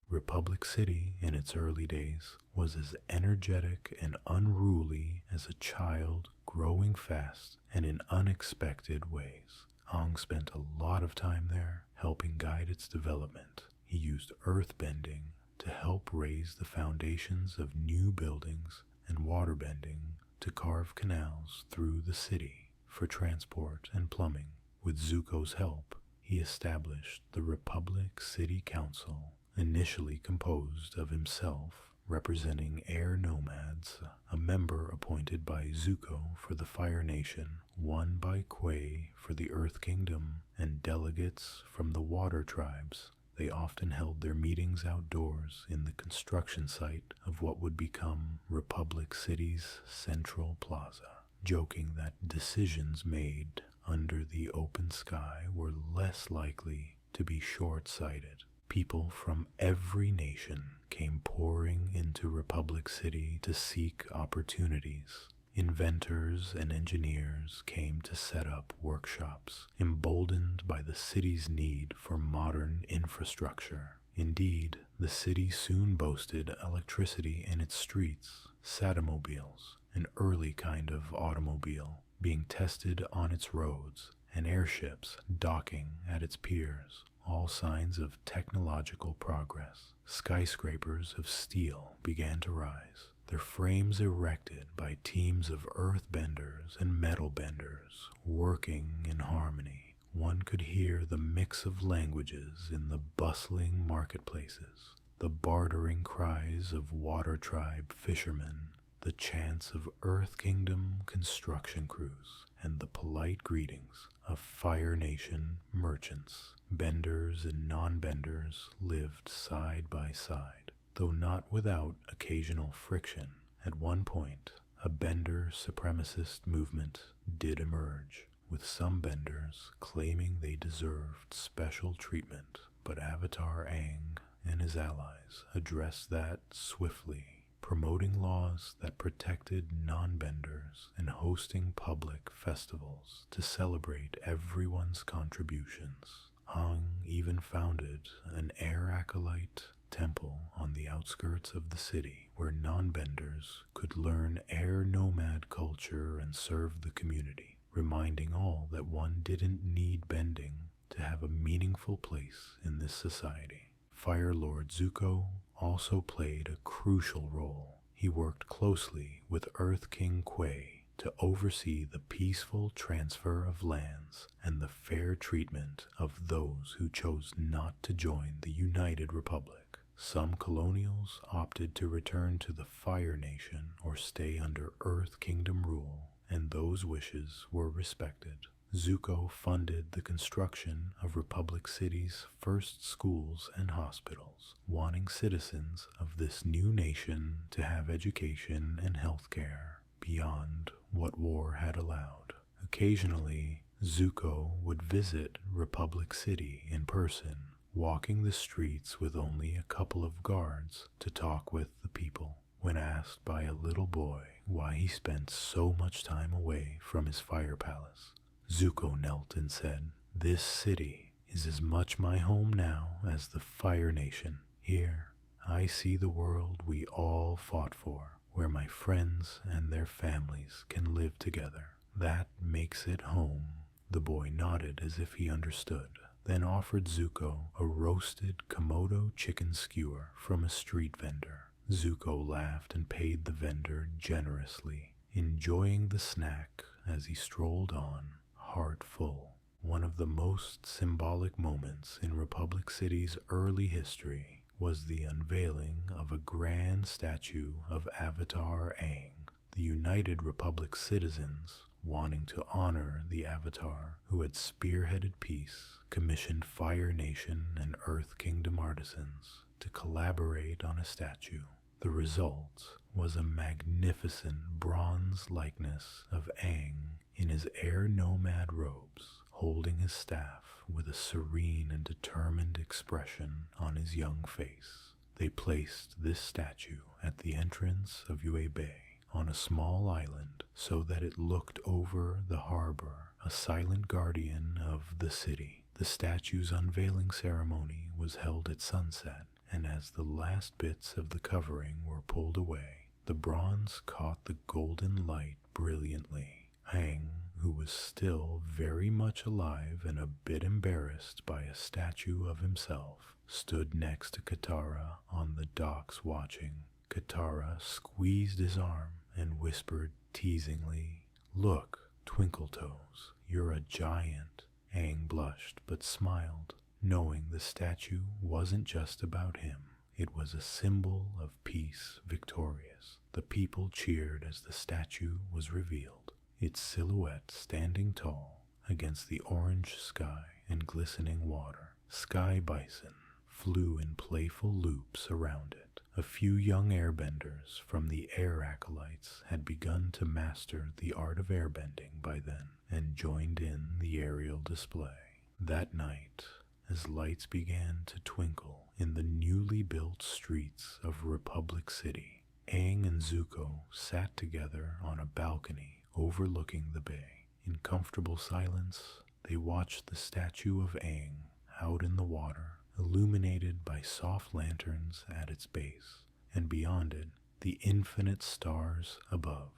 Republic City, in its early days, was as energetic and unruly as a child growing fast and in unexpected ways. Aang spent a lot of time there, helping guide its development. He used earthbending to help raise the foundations of new buildings and waterbending to carve canals through the city for transport and plumbing. With Zuko's help, he established the Republic City Council, initially composed of himself representing air nomads, a member appointed by Zuko for the Fire Nation, one by Quay for the Earth Kingdom, and delegates from the Water Tribes. They often held their meetings outdoors in the construction site of what would become Republic City's Central Plaza, joking that decisions made under the open sky were less likely to be short-sighted. People from every nation came pouring into Republic City to seek opportunities. Inventors and engineers came to set up workshops, emboldened by the city's need for modern infrastructure. Indeed, the city soon boasted electricity in its streets, satomobiles, an early kind of automobile, being tested on its roads, and airships docking at its piers, all signs of technological progress. Skyscrapers of steel began to rise. their frames erected by teams of earthbenders and metalbenders working in harmony. One could hear the mix of languages in the bustling marketplaces, the bartering cries of water tribe fishermen, the chants of Earth Kingdom construction crews, and the polite greetings of Fire Nation merchants. Benders and non-benders lived side by side, though not without occasional friction. At one point, a bender supremacist movement did emerge, with some benders claiming they deserved special treatment, but Avatar Aang and his allies addressed that swiftly, promoting laws that protected non-benders and hosting public festivals to celebrate everyone's contributions. Aang even founded an air acolyte temple on the outskirts of the city where non-benders could learn air nomad culture and serve the community, reminding all that one didn't need bending to have a meaningful place in this society. Fire Lord Zuko also played a crucial role. He worked closely with Earth King Kwai to oversee the peaceful transfer of lands and the fair treatment of those who chose not to join the United Republic. Some colonials opted to return to the Fire Nation or stay under Earth Kingdom rule, and those wishes were respected. Zuko funded the construction of Republic City's first schools and hospitals, wanting citizens of this new nation to have education and health care beyond what war had allowed. Occasionally, Zuko would visit Republic City in person, walking the streets with only a couple of guards to talk with the people. When asked by a little boy why he spent so much time away from his fire palace, Zuko knelt and said, "This city is as much my home now as the Fire Nation. Here, I see the world we all fought for, where my friends and their families can live together. That makes it home." The boy nodded as if he understood, then offered Zuko a roasted Komodo chicken skewer from a street vendor. Zuko laughed and paid the vendor generously, enjoying the snack as he strolled on, heart full. One of the most symbolic moments in Republic City's early history was the unveiling of a grand statue of Avatar Aang. The United Republic citizens, wanting to honor the Avatar who had spearheaded peace, commissioned Fire Nation and Earth Kingdom artisans to collaborate on a statue. The result was a magnificent bronze likeness of Aang in his air nomad robes, holding his staff with a serene and determined expression on his young face. They placed this statue at the entrance of Yue Bay on a small island so that it looked over the harbor, a silent guardian of the city. The statue's unveiling ceremony was held at sunset, and as the last bits of the covering were pulled away, the bronze caught the golden light brilliantly. Aang, who was still very much alive and a bit embarrassed by a statue of himself, stood next to Katara on the docks watching. Katara squeezed his arm and whispered teasingly, "Look, Twinkletoes, you're a giant." Aang blushed but smiled, knowing the statue wasn't just about him. It was a symbol of peace victorious. The people cheered as the statue was revealed, its silhouette standing tall against the orange sky and glistening water. Sky bison flew in playful loops around it. A few young airbenders from the air acolytes had begun to master the art of airbending by then and joined in the aerial display. That night, as lights began to twinkle in the newly built streets of Republic City, Aang and Zuko sat together on a balcony overlooking the bay. In comfortable silence, they watched the statue of Aang out in the water, illuminated by soft lanterns at its base, and beyond it, the infinite stars above.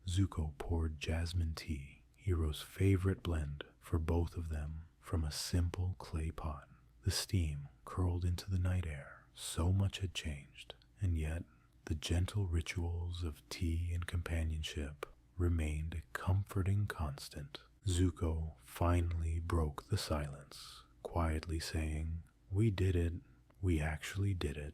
Zuko poured jasmine tea, Hero's favorite blend, for both of them from a simple clay pot. The steam curled into the night air. So much had changed, and yet the gentle rituals of tea and companionship remained a comforting constant. Zuko finally broke the silence, quietly saying, "We did it. We actually did it."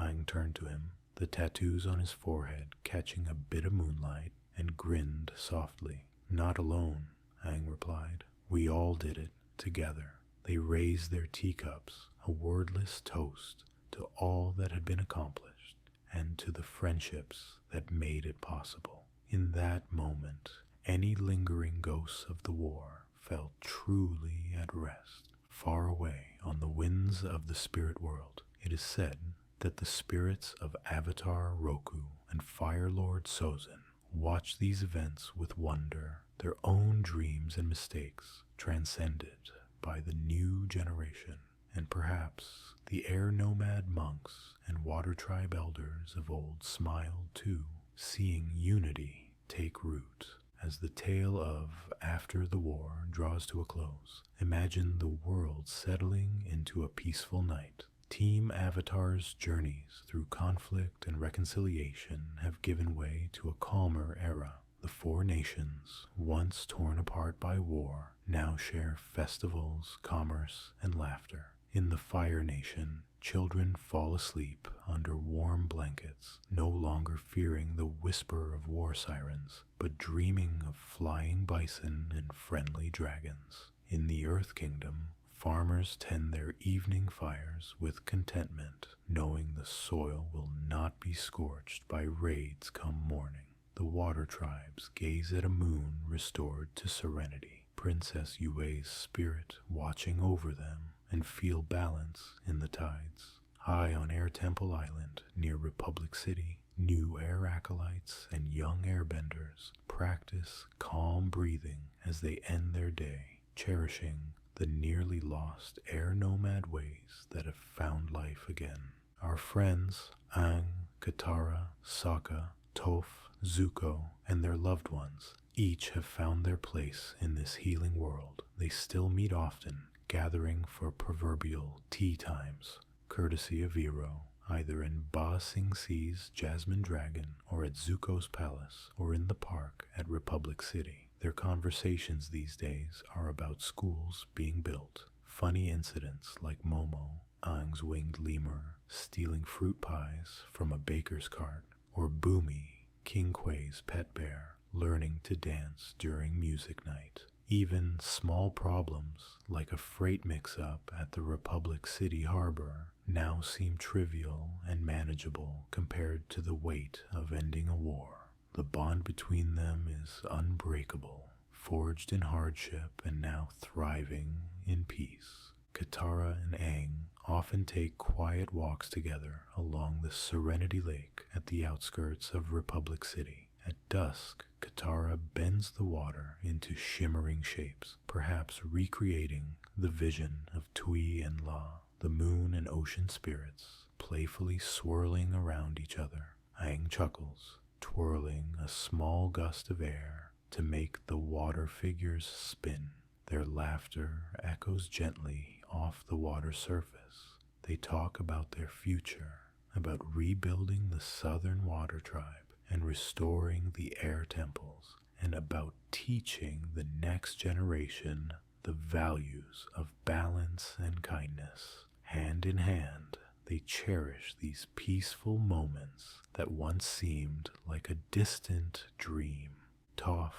Aang turned to him, the tattoos on his forehead catching a bit of moonlight, and grinned softly. "Not alone," Aang replied. "We all did it, together." They raised their teacups, a wordless toast to all that had been accomplished, and to the friendships that made it possible. In that moment, any lingering ghosts of the war felt truly at rest. Far away on the winds of the spirit world, it is said that the spirits of Avatar Roku and Fire Lord Sozin watched these events with wonder, their own dreams and mistakes transcended by the new generation, and perhaps the air nomad monks and water tribe elders of old smiled too, seeing unity take root. As the tale of After the War draws to a close, imagine the world settling into a peaceful night. Team Avatar's journeys through conflict and reconciliation have given way to a calmer era. The four nations, once torn apart by war, now share festivals, commerce, and laughter. In the Fire Nation, children fall asleep under warm blankets, no longer fearing the whisper of war sirens, but dreaming of flying bison and friendly dragons. In the Earth Kingdom, farmers tend their evening fires with contentment, knowing the soil will not be scorched by raids come morning. The water tribes gaze at a moon restored to serenity, Princess Yue's spirit watching over them, and feel balance in the tides. High on Air Temple Island near Republic City, new air acolytes and young airbenders practice calm breathing as they end their day, cherishing the nearly lost air nomad ways that have found life again. Our friends Aang, Katara, Sokka, Toph, Zuko, and their loved ones each have found their place in this healing world. They still meet often, gathering for proverbial tea times, courtesy of Iroh, either in Ba Sing Se's Jasmine Dragon, or at Zuko's palace, or in the park at Republic City. Their conversations these days are about schools being built, funny incidents like Momo, Aang's winged lemur, stealing fruit pies from a baker's cart, or Boomy, King Kuei's pet bear, learning to dance during music night. Even small problems like a freight mix-up at the Republic City harbor now seem trivial and manageable compared to the weight of ending a war. The bond between them is unbreakable, forged in hardship and now thriving in peace. Katara and Aang often take quiet walks together along the Serenity Lake at the outskirts of Republic City. At dusk, Katara bends the water into shimmering shapes, perhaps recreating the vision of Tui and La, the moon and ocean spirits, playfully swirling around each other. Aang chuckles, twirling a small gust of air to make the water figures spin. Their laughter echoes gently off the water surface. They talk about their future, about rebuilding the southern water tribe and restoring the air temples, and about teaching the next generation the values of balance and kindness. Hand in hand, they cherish these peaceful moments that once seemed like a distant dream. Toph,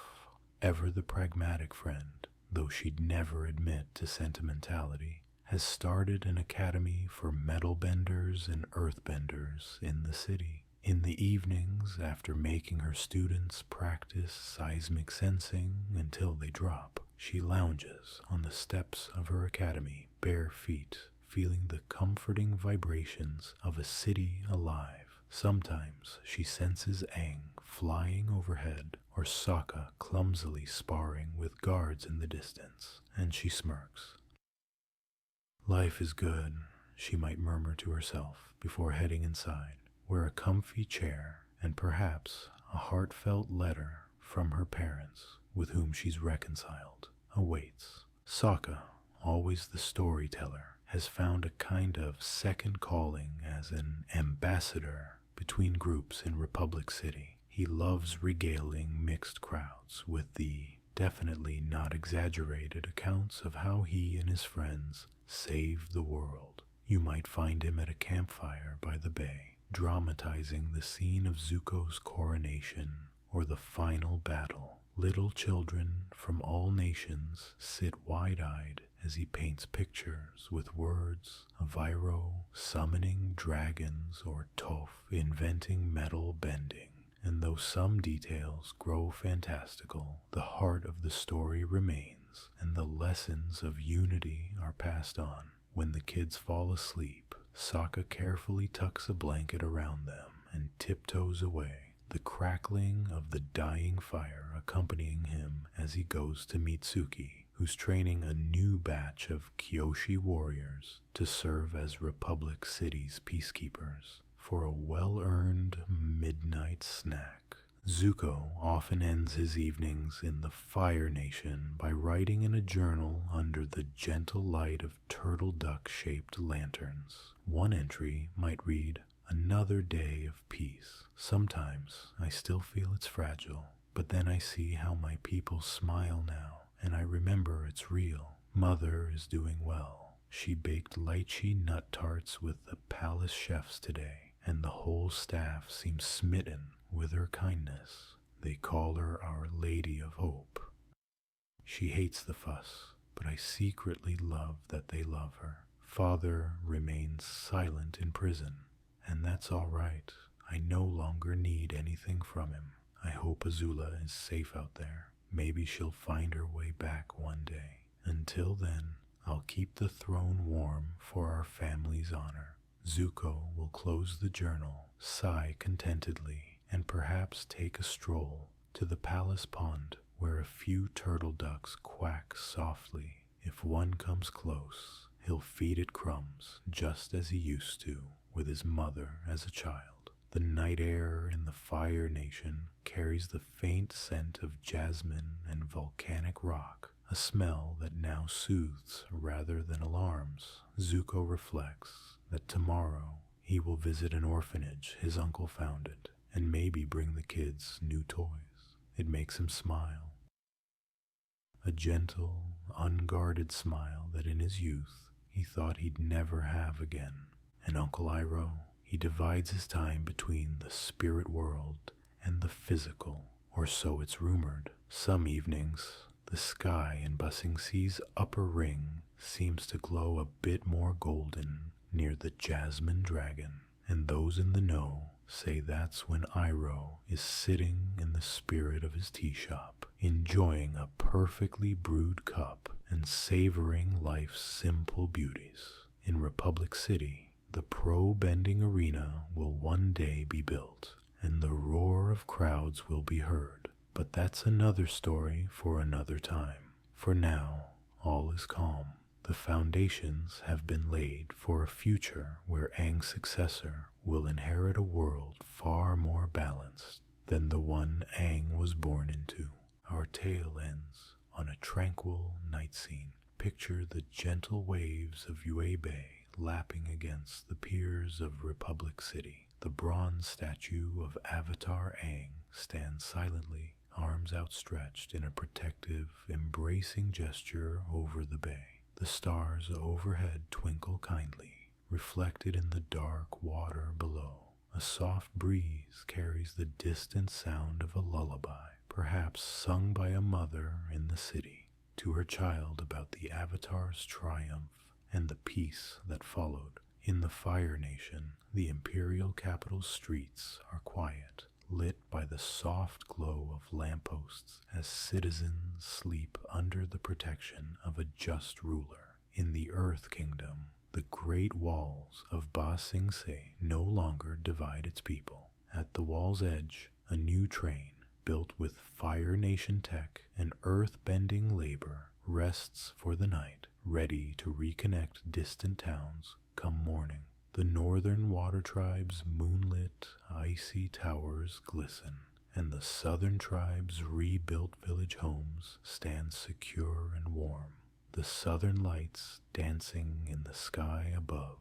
ever the pragmatic friend, though she'd never admit to sentimentality, has started an academy for metal benders and earthbenders in the city. In the evenings, after making her students practice seismic sensing until they drop, she lounges on the steps of her academy, bare feet, feeling the comforting vibrations of a city alive. Sometimes she senses Aang flying overhead, or Sokka clumsily sparring with guards in the distance, and she smirks. Life is good, she might murmur to herself before heading inside, where a comfy chair and perhaps a heartfelt letter from her parents, with whom she's reconciled, awaits. Sokka, always the storyteller, has found a kind of second calling as an ambassador between groups in Republic City. He loves regaling mixed crowds with the definitely not exaggerated accounts of how he and his friends saved the world. You might find him at a campfire by the bay, dramatizing the scene of Zuko's coronation or the final battle. Little children from all nations sit wide-eyed as he paints pictures with words of Iroh summoning dragons or Toph inventing metal bending. And though some details grow fantastical, the heart of the story remains, and the lessons of unity are passed on. When the kids fall asleep, Sokka carefully tucks a blanket around them and tiptoes away, the crackling of the dying fire accompanying him as he goes to meet Suki, who's training a new batch of Kyoshi warriors to serve as Republic City's peacekeepers for a well-earned midnight snack. Zuko often ends his evenings in the Fire Nation by writing in a journal under the gentle light of turtle duck-shaped lanterns. One entry might read, "Another day of peace. Sometimes I still feel it's fragile, but then I see how my people smile now, and I remember it's real. Mother is doing well. She baked lychee nut tarts with the palace chefs today, and the whole staff seems smitten with her kindness. They call her Our Lady of Hope. She hates the fuss, but I secretly love that they love her. Father remains silent in prison, and that's all right. I no longer need anything from him. I hope Azula is safe out there. Maybe she'll find her way back one day. Until then, I'll keep the throne warm for our family's honor." Zuko will close the journal, sigh contentedly, and perhaps take a stroll to the palace pond where a few turtle ducks quack softly. If one comes close, he'll feed it crumbs just as he used to with his mother as a child. The night air in the Fire Nation carries the faint scent of jasmine and volcanic rock, a smell that now soothes rather than alarms. Zuko reflects that tomorrow he will visit an orphanage his uncle founded and maybe bring the kids new toys. It makes him smile. A gentle, unguarded smile that in his youth he thought he'd never have again. And Uncle Iroh, he divides his time between the spirit world and the physical, or so it's rumored. Some evenings, the sky in Bussing Sea's upper ring seems to glow a bit more golden near the Jasmine Dragon, and those in the know say that's when Iroh is sitting in the spirit of his tea shop, enjoying a perfectly brewed cup and savoring life's simple beauties. In Republic City, the pro-bending arena will one day be built, and the roar of crowds will be heard. But that's another story for another time. For now, all is calm. The foundations have been laid for a future where Aang's successor will inherit a world far more balanced than the one Aang was born into. Our tale ends on a tranquil night scene. Picture the gentle waves of Yue Bay lapping against the piers of Republic City. The bronze statue of Avatar Aang stands silently, arms outstretched in a protective, embracing gesture over the bay. The stars overhead twinkle kindly, reflected in the dark water below. A soft breeze carries the distant sound of a lullaby, perhaps sung by a mother in the city, to her child about the Avatar's triumph and the peace that followed. In the Fire Nation, the Imperial capital's streets are quiet, lit by the soft glow of lampposts as citizens sleep under the protection of a just ruler. In the Earth Kingdom, the great walls of Ba Sing Se no longer divide its people. At the wall's edge, a new train, built with Fire Nation tech and earth-bending labor, rests for the night, ready to reconnect distant towns come morning. The northern water tribe's moonlit, icy towers glisten, and the southern tribe's rebuilt village homes stand secure and warm. The southern lights dancing in the sky above,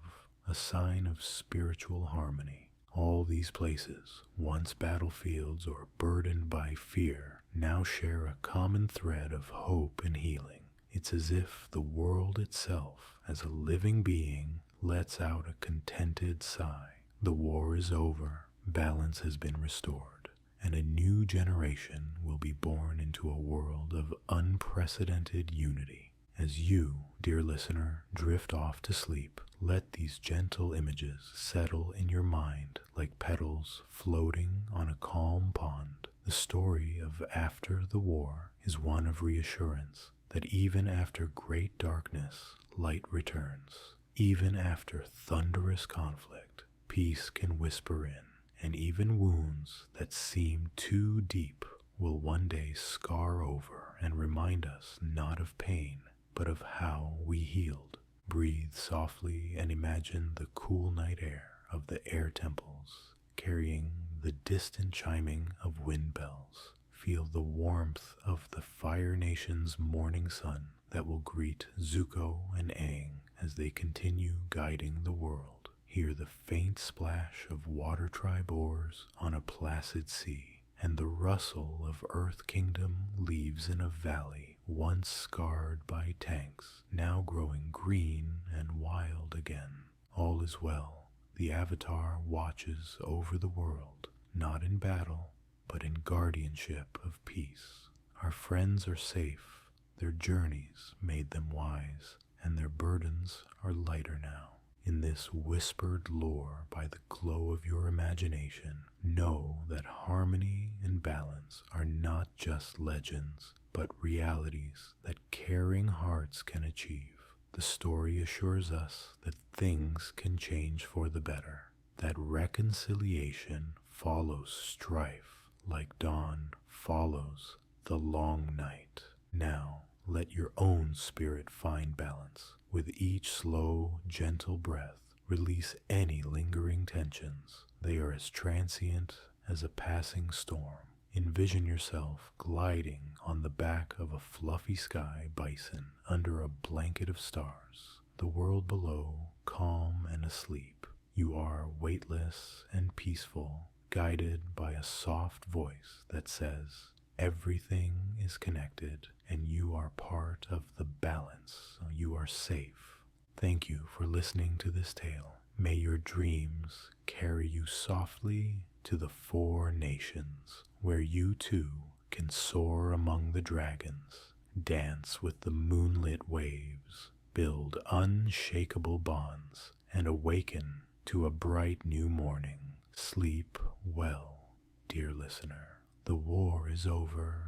a sign of spiritual harmony. All these places, once battlefields or burdened by fear, now share a common thread of hope and healing. It's as if the world itself, as a living being, lets out a contented sigh. The war is over, balance has been restored, and a new generation will be born into a world of unprecedented unity. As you, dear listener, drift off to sleep, let these gentle images settle in your mind like petals floating on a calm pond. The story of After the War is one of reassurance that even after great darkness, light returns. Even after thunderous conflict, peace can whisper in, and even wounds that seem too deep will one day scar over and remind us not of pain, but of how we healed. Breathe softly and imagine the cool night air of the air temples, carrying the distant chiming of wind bells. Feel the warmth of the Fire Nation's morning sun that will greet Zuko and Aang as they continue guiding the world. Hear the faint splash of water tribe oars on a placid sea, and the rustle of Earth Kingdom leaves in a valley once scarred by tanks, now growing green and wild again. All is well. The Avatar watches over the world, not in battle, but in guardianship of peace. Our friends are safe, their journeys made them wise, and their burdens are lighter now. In this whispered lore by the glow of your imagination, know that harmony and balance are not just legends, but realities that caring hearts can achieve. The story assures us that things can change for the better, that reconciliation follows strife, like dawn follows the long night. Now, let your own spirit find balance. With each slow, gentle breath, release any lingering tensions. They are as transient as a passing storm. Envision yourself gliding on the back of a fluffy sky bison under a blanket of stars. The world below, calm and asleep. You are weightless and peaceful, guided by a soft voice that says, everything is connected and you are part of the balance. You are safe. Thank you for listening to this tale. May your dreams carry you softly to the 4 nations, where you too can soar among the dragons, dance with the moonlit waves, build unshakable bonds, and awaken to a bright new morning. Sleep well, dear listener. The war is over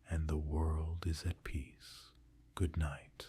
and the world is at peace. Good night.